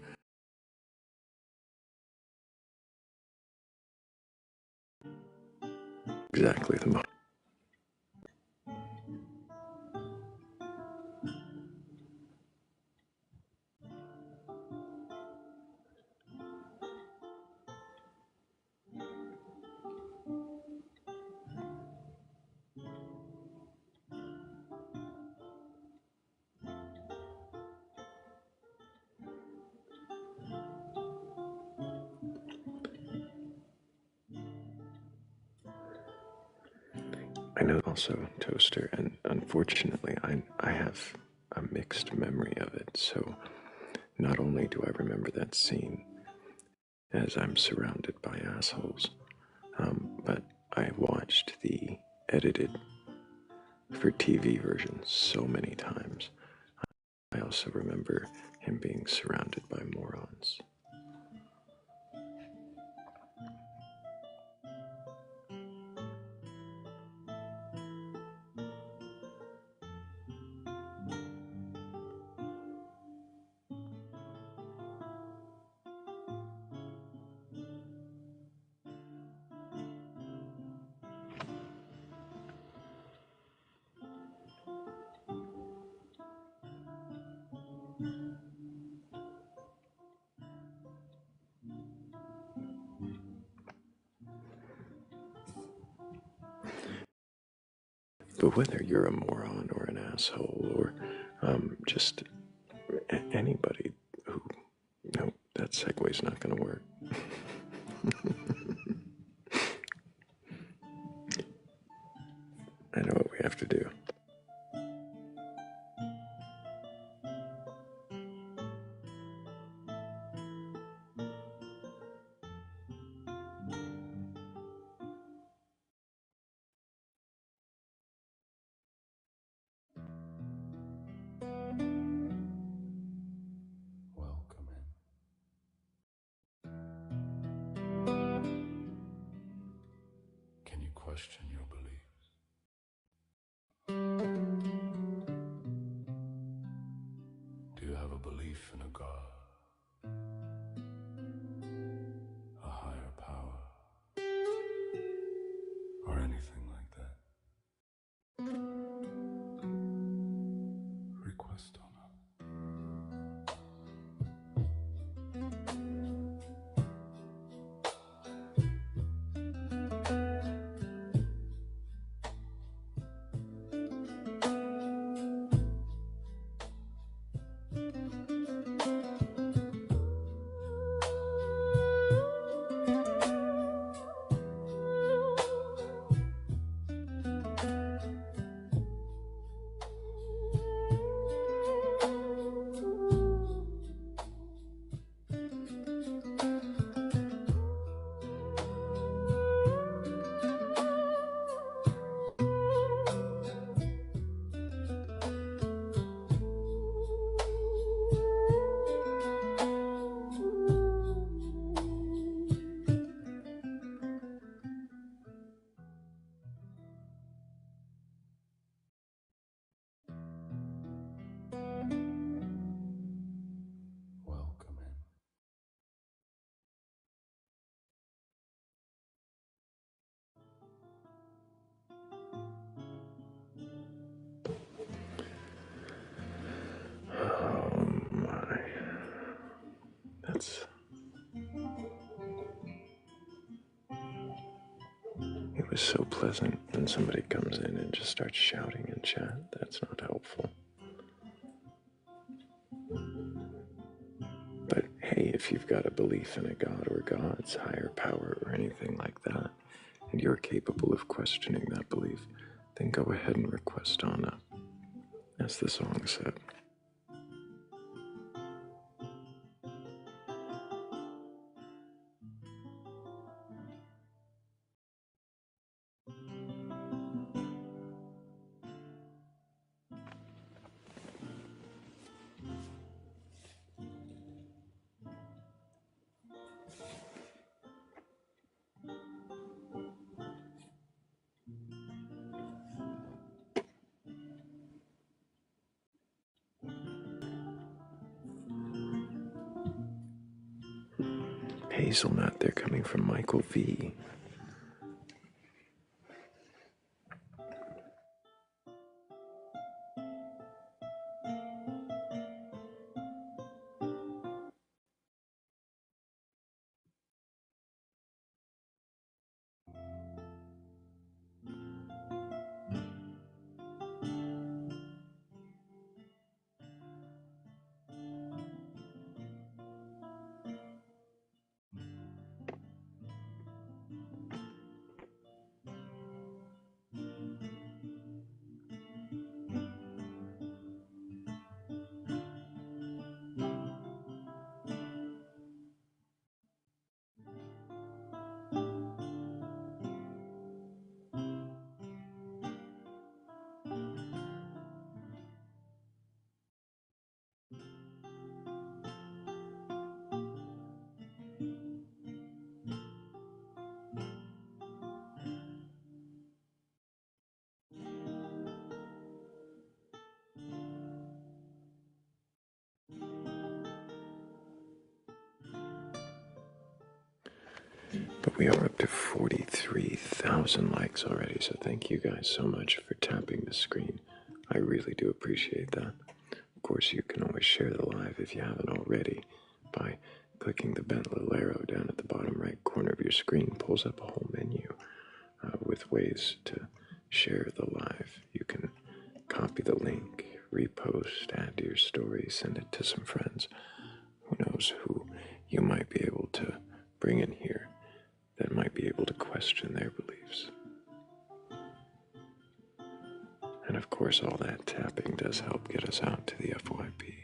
Exactly the moment. I know also toaster, and unfortunately, I have a mixed memory of it. So not only do I remember that scene as I'm surrounded by assholes, but I watched the edited for TV version so many times. I also remember him being surrounded by morons. But whether you're a moron or an asshole or just anybody who, no, that segue's not going to work. I know what we have to do. Welcome in. Can you question your beliefs? Do you have a belief in a God, a higher power, or anything like that? Request on us. always so pleasant when somebody comes in and just starts shouting in chat. That's not helpful. But hey, if you've got a belief in a god or gods, higher power, or anything like that, and you're capable of questioning that belief, then go ahead and request on up, as the song said. Hazelnut, they're coming from Michael V. But we are up to 43,000 likes already, so thank you guys so much for tapping the screen. I really do appreciate that. Of course, you can always share the live if you haven't already by clicking the bent little arrow down at the bottom right corner of your screen. Pulls up a whole menu with ways to share the live. You can copy the link, repost, add to your story, send it to some friends. Who knows who you might be able to bring in here that might be able to question their beliefs. And of course, all that tapping does help get us out to the FYP.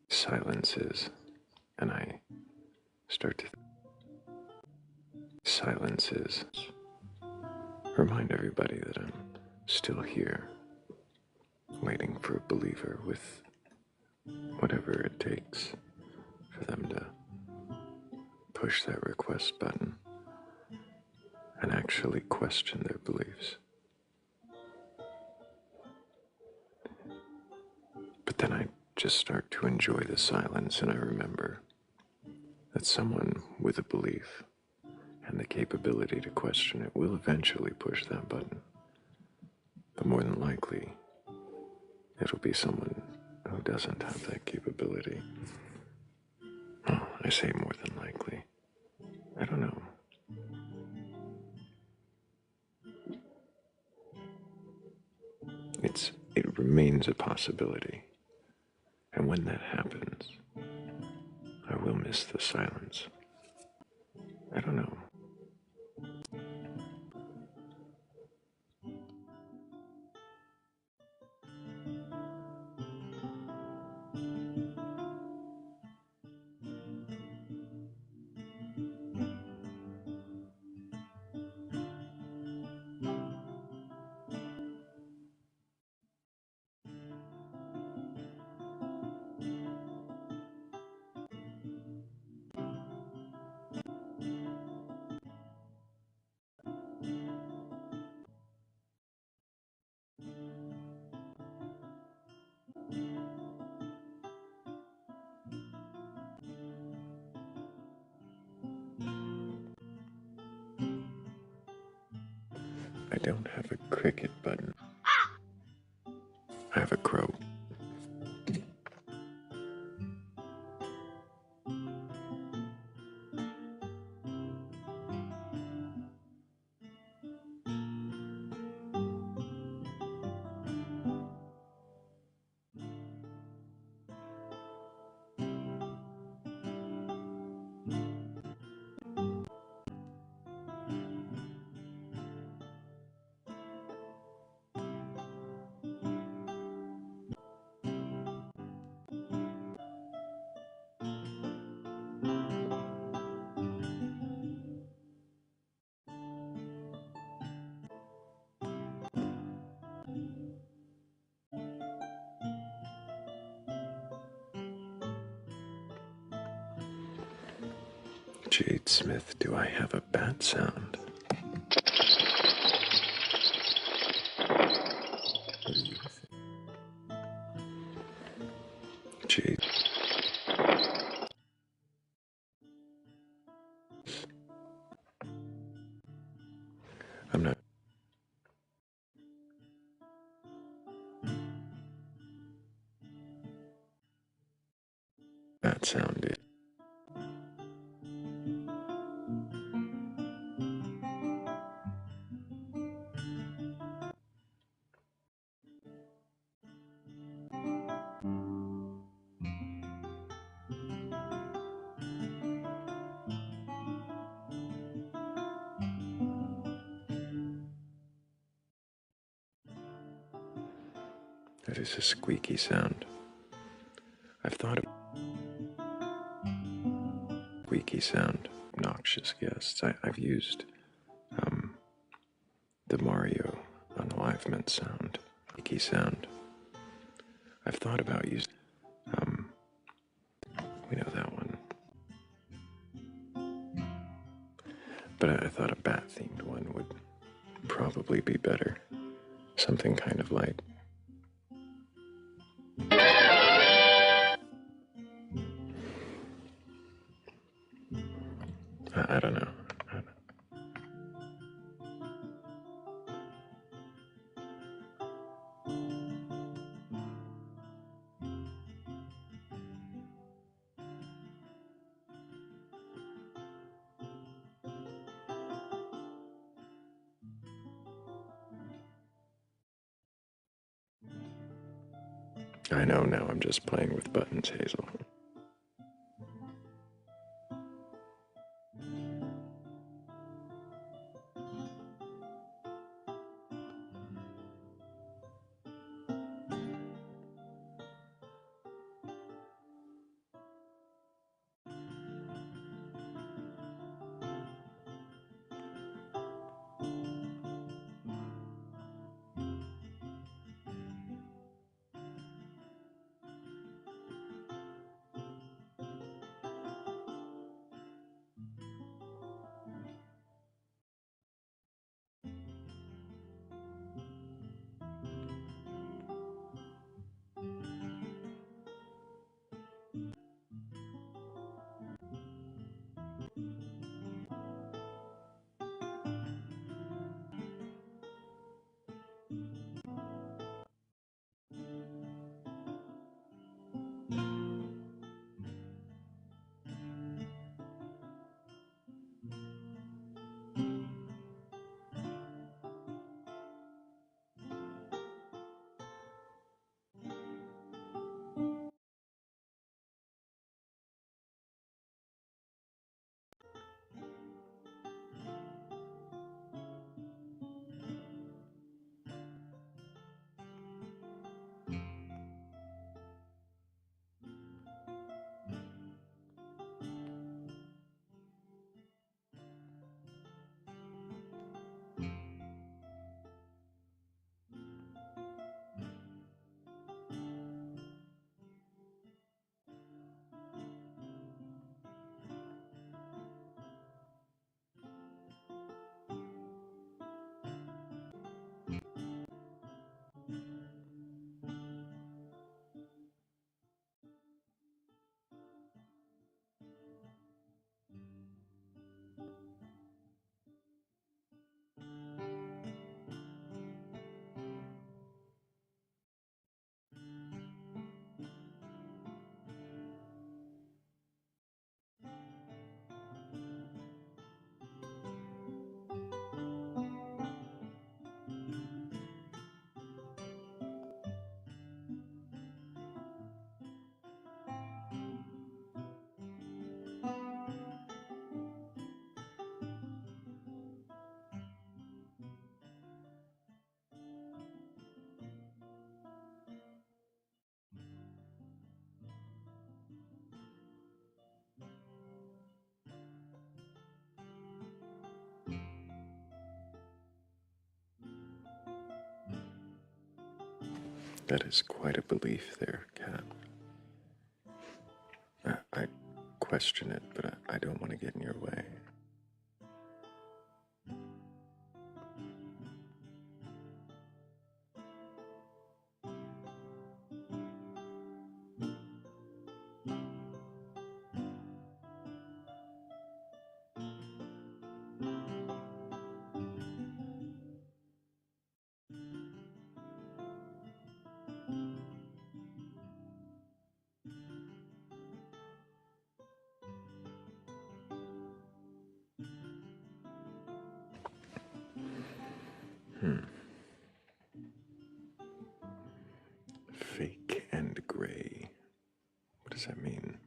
Silences, and I start to silences. Remind everybody that I'm still here, waiting for a believer with whatever it takes for for them to push that request button and actually question their beliefs. But then I just start to enjoy the silence, and I remember that someone with a belief and the capability to question it will eventually push that button. But more than likely, it'll be someone who doesn't have that capability. Well, I say more than likely. I don't know. It remains a possibility. And when that happens, I will miss the silence. I don't know. I don't have a cricket button. I have a crow. Jade Smith, do I have a bat sound? What do you think? Jade. I'm not. Bat sound is. That is a squeaky sound. I've thought of squeaky sound, obnoxious guests. I've used the Mario Unalivement sound, squeaky sound. I've thought about using, we know that one. But I thought a bat-themed one would probably be better. Something kind of like. I don't know. I know now I'm just playing with buttons, Hazel. That is quite a belief there, Cat. I question it, but I don't want to get in your way. Fake and gray. What does that mean?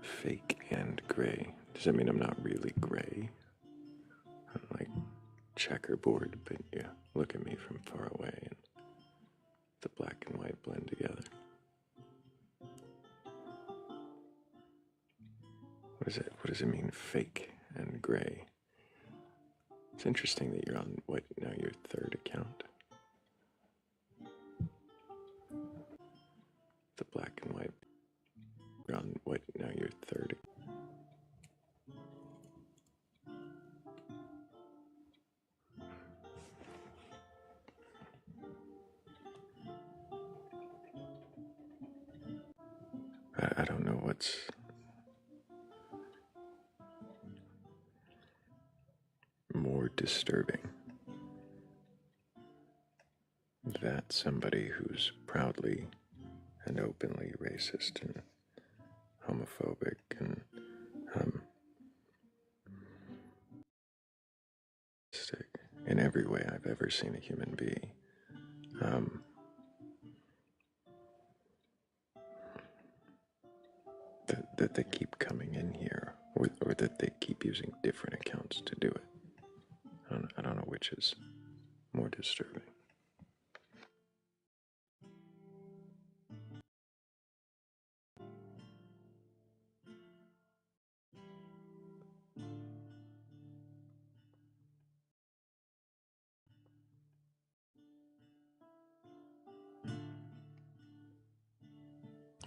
Fake and gray. Does that mean I'm not really gray? I'm like checkerboard, but you look at me from far away and the black and white blend together. What does it mean, fake and gray? It's interesting that you're on, what, now your third account? The black and white. You're on, what, now your third? I don't know what's more disturbing. That somebody who's proudly and openly racist and homophobic and in every way I've ever seen a human be. That they keep coming in here, or that they keep using different accounts to do it. I don't know which is more disturbing.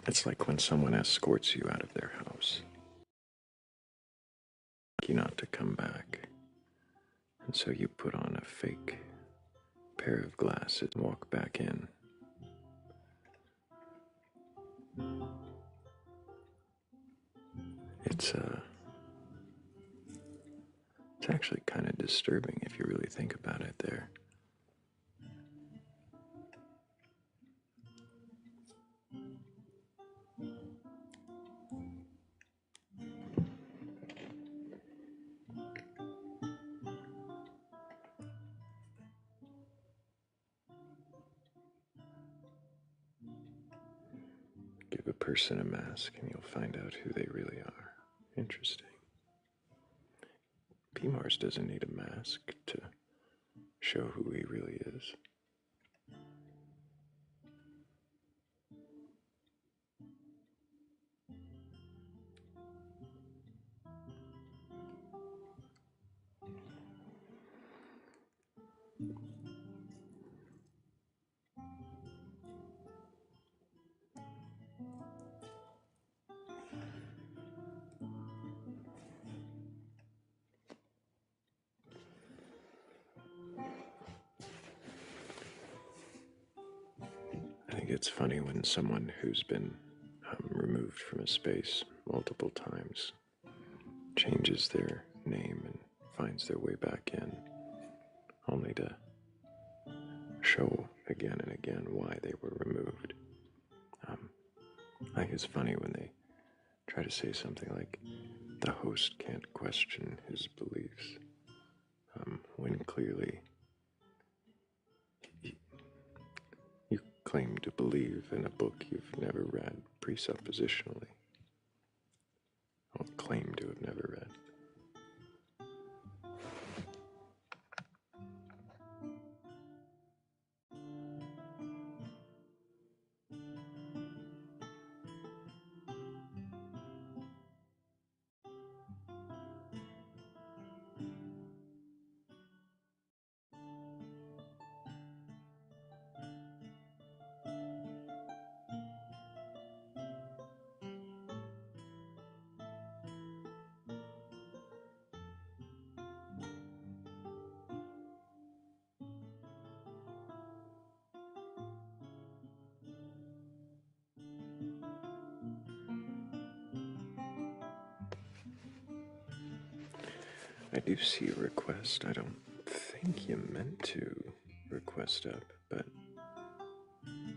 It's like when someone escorts you out of their house, you not to come back, and so you put on a fake pair of glasses and walk back in. It's actually kind of disturbing if you really think about it there. Give a person a mask and you'll find out who they really are. Interesting. P-Mars doesn't need a mask to show who he really is. I think it's funny when someone who's been removed from a space multiple times changes their name and finds their way back in, only to show again and again why they were removed. I think it's funny when they try to say something like, the host can't question his beliefs, when clearly you claim to believe in a book you've never read presuppositionally. Or claim to have never read. I do see a request. I don't think you meant to request up, but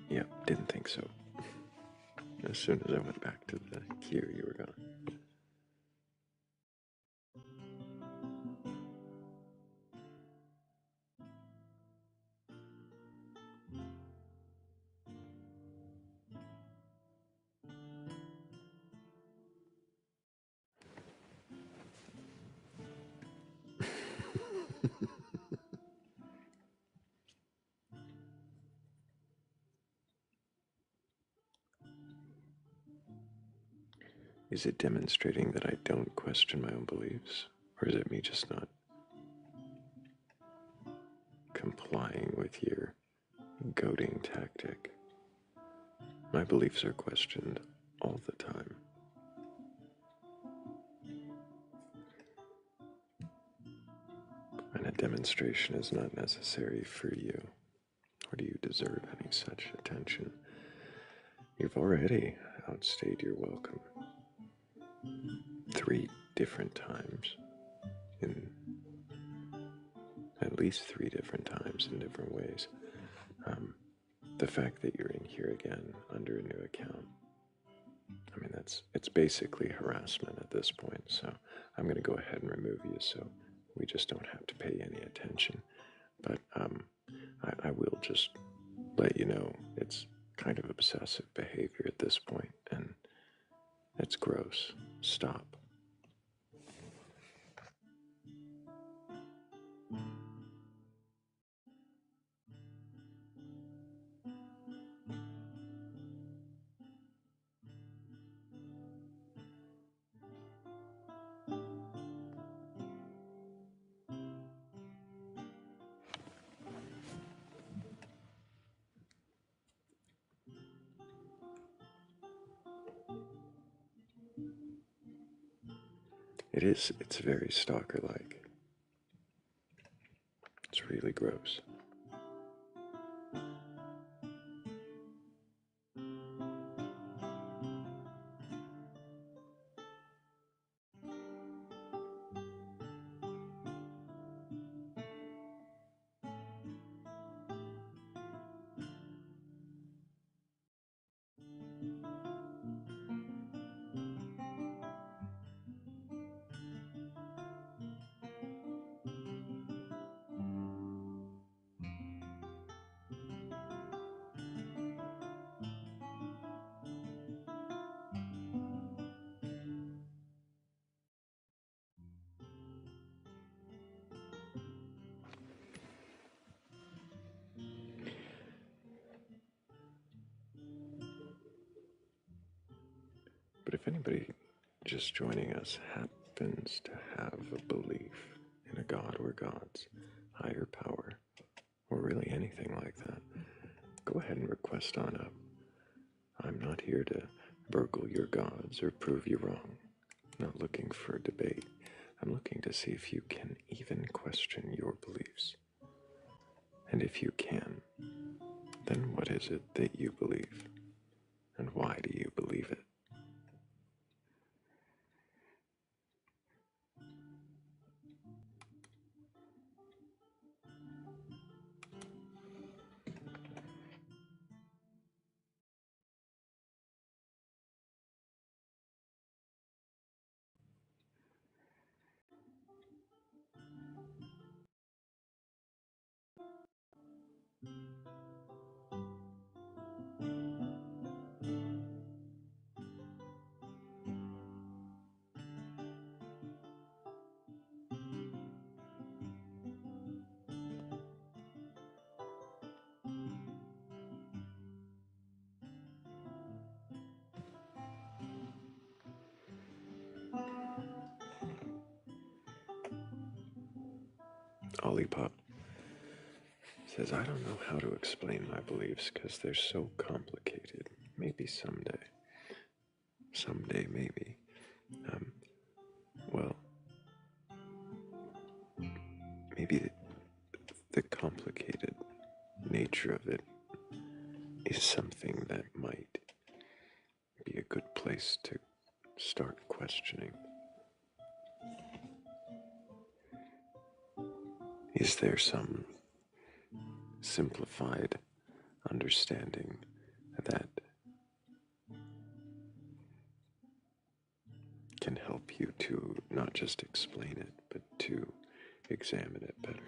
yeah, didn't think so. As soon as I went back to the queue, you were gone. Is it demonstrating that I don't question my own beliefs? Or is it me just not complying with your goading tactic? My beliefs are questioned all the time. And a demonstration is not necessary for you, or do you deserve any such attention? You've already outstayed your welcome 3 different times, in at least 3 different times in different ways. The fact that you're in here again under a new account, I mean, it's basically harassment at this point, so I'm going to go ahead and remove you so we just don't have to pay any attention. But I will just let you know it's kind of obsessive behavior at this point, and it's gross. Stop. It's very stalker-like. It's really gross. But if anybody just joining us happens to have a belief in a god or gods, higher power, or really anything like that, go ahead and request on up. I'm not here to burgle your gods or prove you wrong. I'm not looking for a debate. I'm looking to see if you can even question your beliefs. And if you can, then what is it that you believe? And why do you believe it? Olipop says, I don't know how to explain my beliefs because they're so complicated. Maybe someday. Someday, maybe. Well, maybe the complicated nature of it is something that might be a good place to start questioning. Is there some simplified understanding that can help you to not just explain it, but to examine it better?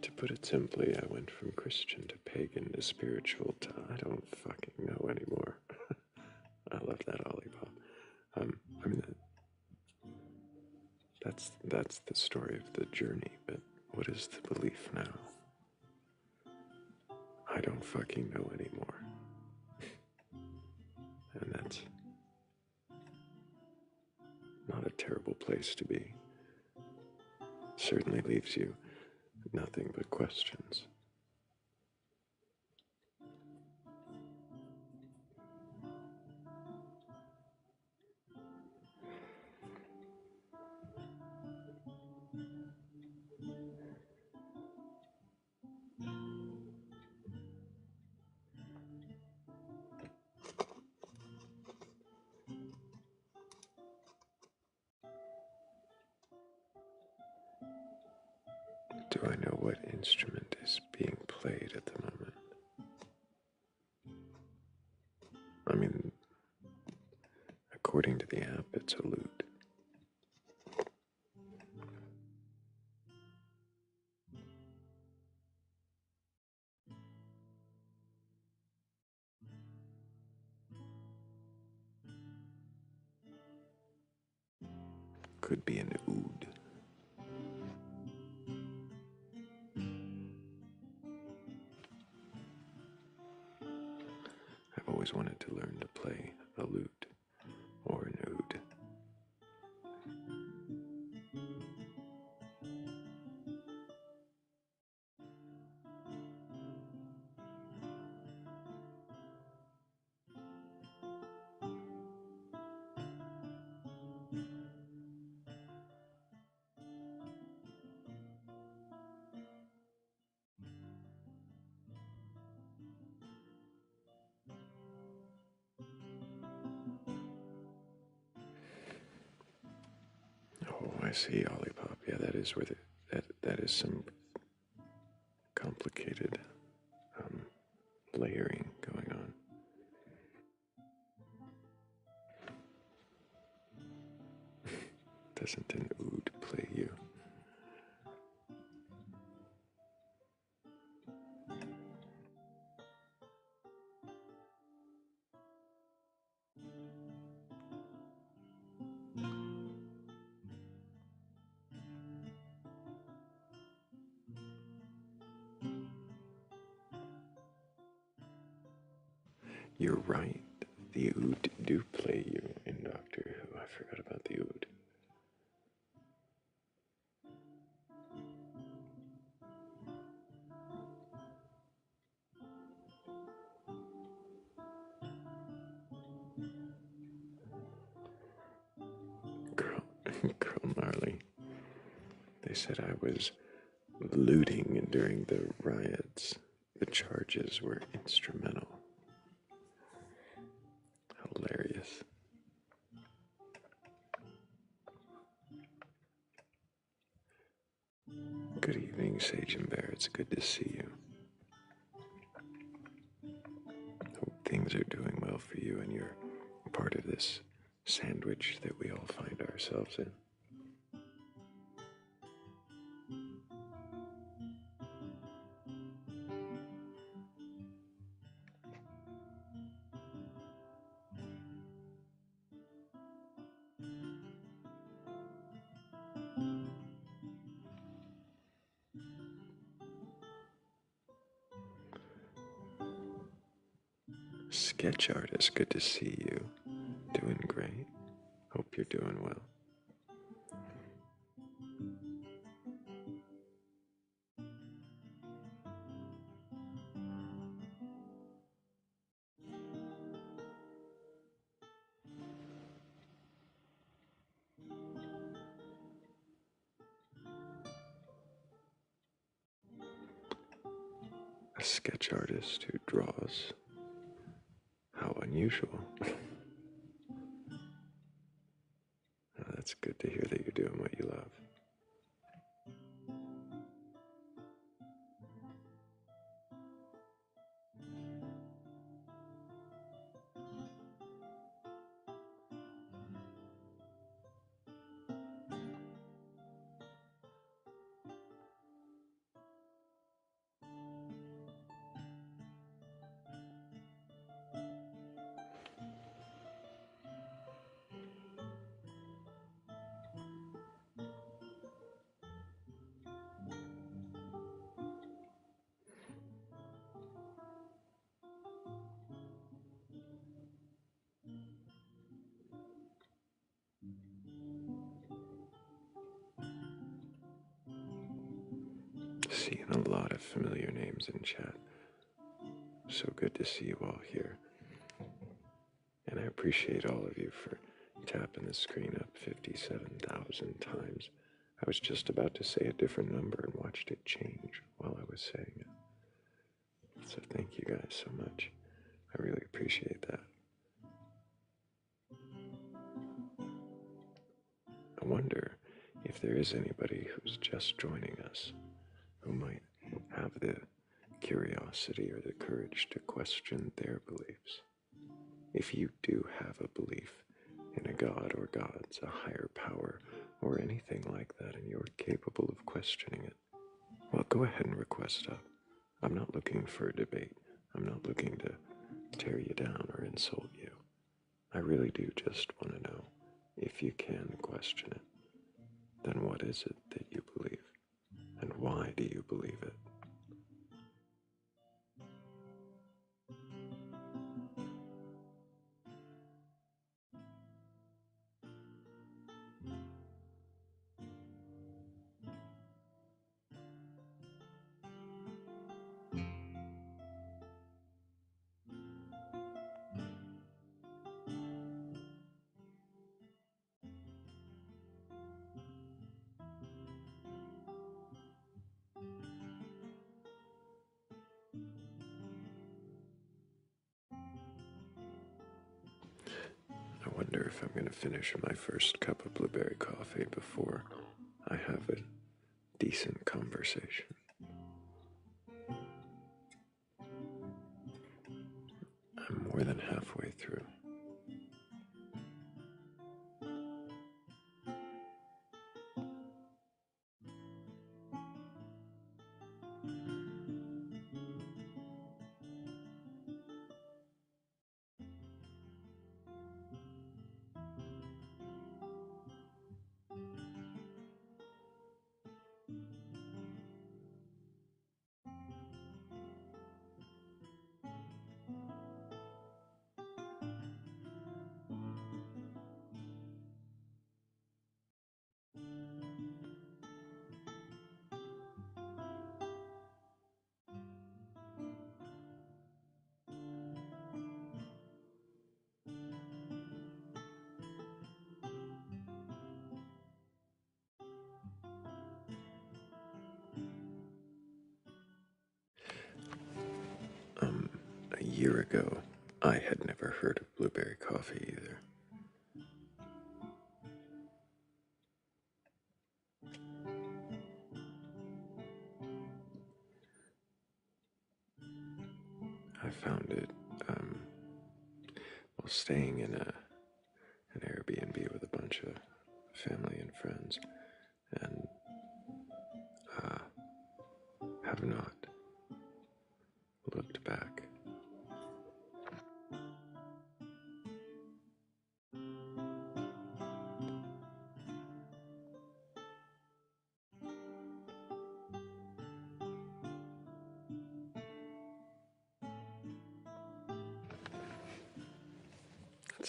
To put it simply, I went from Christian to pagan to spiritual to I don't fucking know anymore. I love that Olipop. I mean, that's the story of the journey, but what is the belief now? I don't fucking know anymore. And that's not a terrible place to be. Certainly leaves you nothing but questions. Do I know what instrument is being played at the moment? I mean, according to the app, it's a lute. Could be an oud. I've always wanted to learn to play a lute or an oud. Oh, I see, Olipop. Yeah, that is where that is some complicated layering going on. Doesn't an oud play you? You're right. The oud do play you in Doctor Who. I forgot about the oud. Girl, girl Marley. They said I was looting during the riots. The charges were instrumental. Hilarious. Good evening, Sage and Bear. It's good to see you. Hope things are doing well for you and you're part of this sandwich that we all find ourselves in. Sketch artist, good to see you. Doing great. Hope you're doing well. A sketch artist who draws. How unusual. Oh, that's good to hear that you're doing what you love. Seeing a lot of familiar names in chat. So good to see you all here. And I appreciate all of you for tapping the screen up 57,000 times. I was just about to say a different number and watched it change while I was saying it. So thank you guys so much. I really appreciate that. I wonder if there is anybody who's just joining us who might have the curiosity or the courage to question their beliefs. If you do have a belief in a god or gods, a higher power, or anything like that, and you're capable of questioning it, well, go ahead and request up. I'm not looking for a debate. I'm not looking to tear you down or insult you. I really do just want to know, if you can question it, then what is it that you believe? And why do you believe it? I wonder if I'm going to finish my first cup of blueberry coffee before I have a decent conversation. I'm more than halfway through. A year ago, I had never heard of blueberry coffee either. I found it while staying in an Airbnb with a bunch of family and friends, and have not looked back.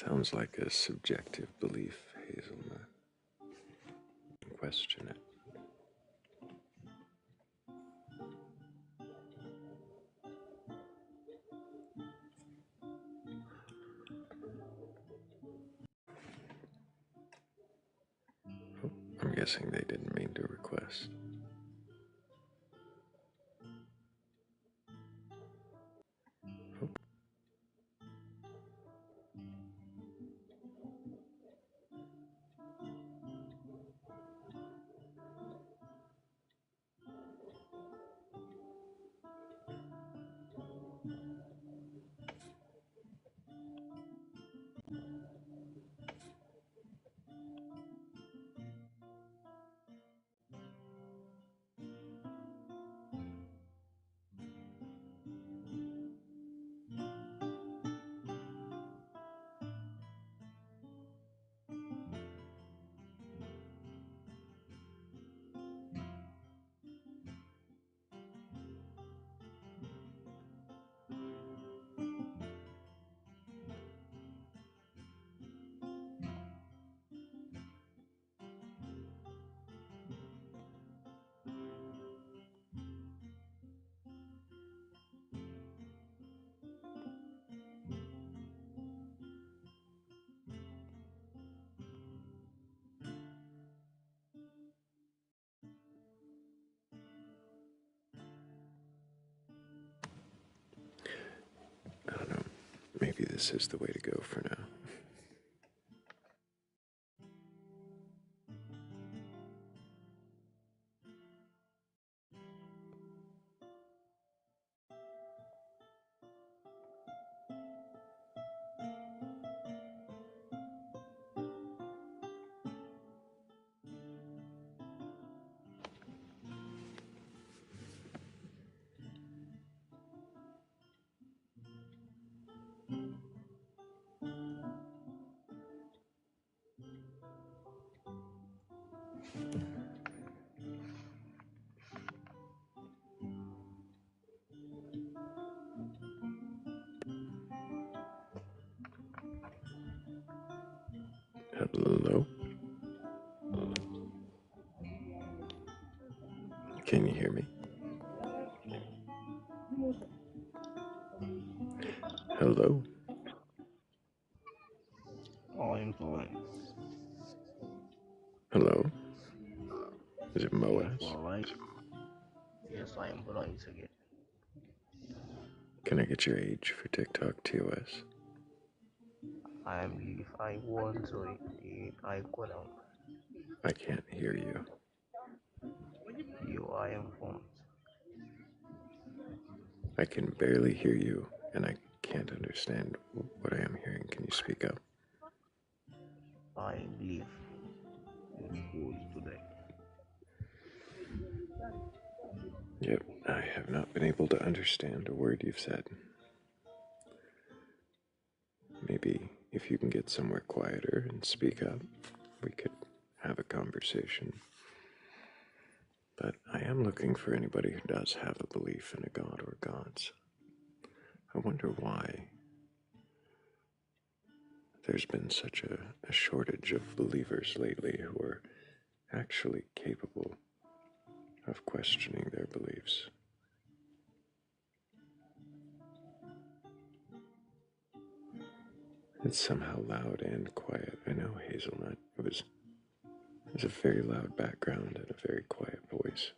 Sounds like a subjective belief, Hazelnut. Question it. Oh, I'm guessing they didn't mean to request. Oh. I don't know. Maybe this is the way to go for now. Hello? Can you hear me? Hello? I'm fine. Hello? Is it Yes, Moaz? alright. Yes, I am right again. Can I get your age for TikTok TOS? If I want to, if I could, I can't hear you. I am fine. I can barely hear you, and I can't understand what I am hearing. Can you speak up? I live in school today. Yep, I have not been able to understand a word you've said. Maybe if you can get somewhere quieter and speak up, we could have a conversation. But I am looking for anybody who does have a belief in a god or gods. I wonder why there's been such a shortage of believers lately who are actually capable of questioning their beliefs. It's somehow loud and quiet. I know, Hazelnut. It was a very loud background and a very quiet voice.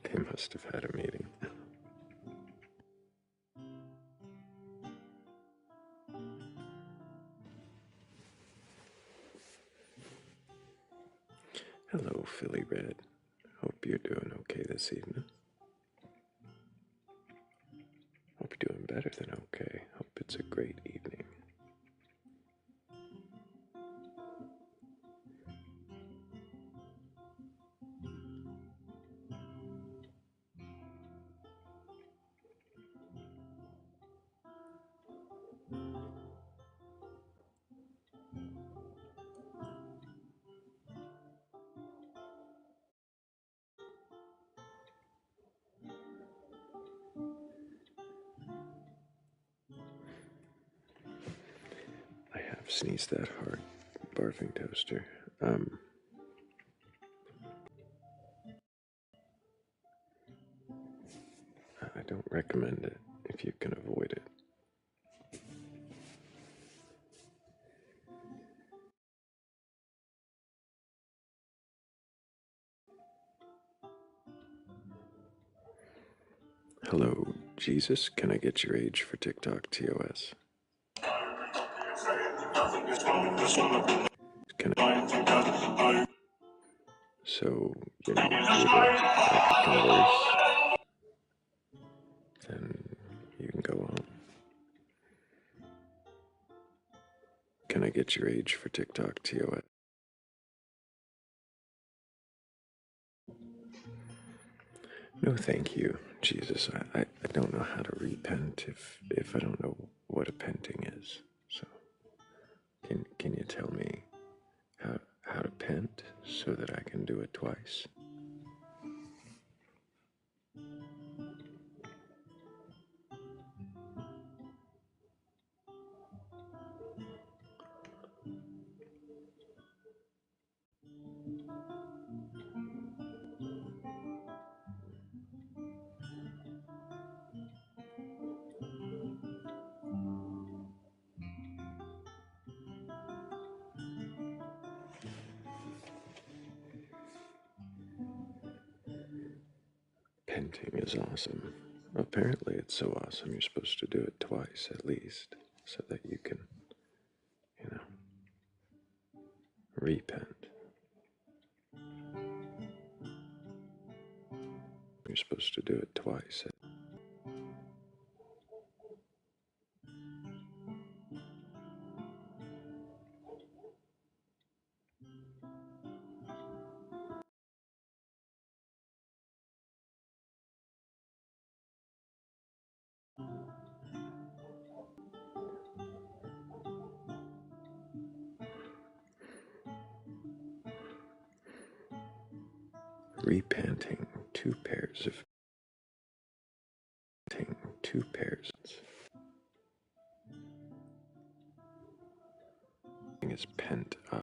They must have had a meeting. Hello, Philly Red. Hope you're doing okay this evening. Hope you're doing better than okay. Hope it's a great evening. Sneeze that hard, barfing toaster. I don't recommend it if you can avoid it. Hello, Jesus. Can I get your age for TikTok TOS? Can I? So, you know, either I can converse, then you can go on. Can I get your age for TikTok TOS? No, thank you, Jesus. I don't know how to repent if I don't know what a penting is. So, can you tell me how to pent so that I can do it twice? Penting is awesome. Apparently, it's so awesome you're supposed to do it twice at least, so that you can, you know, repent. You're supposed to do it twice. Repenting two pairs is pent up.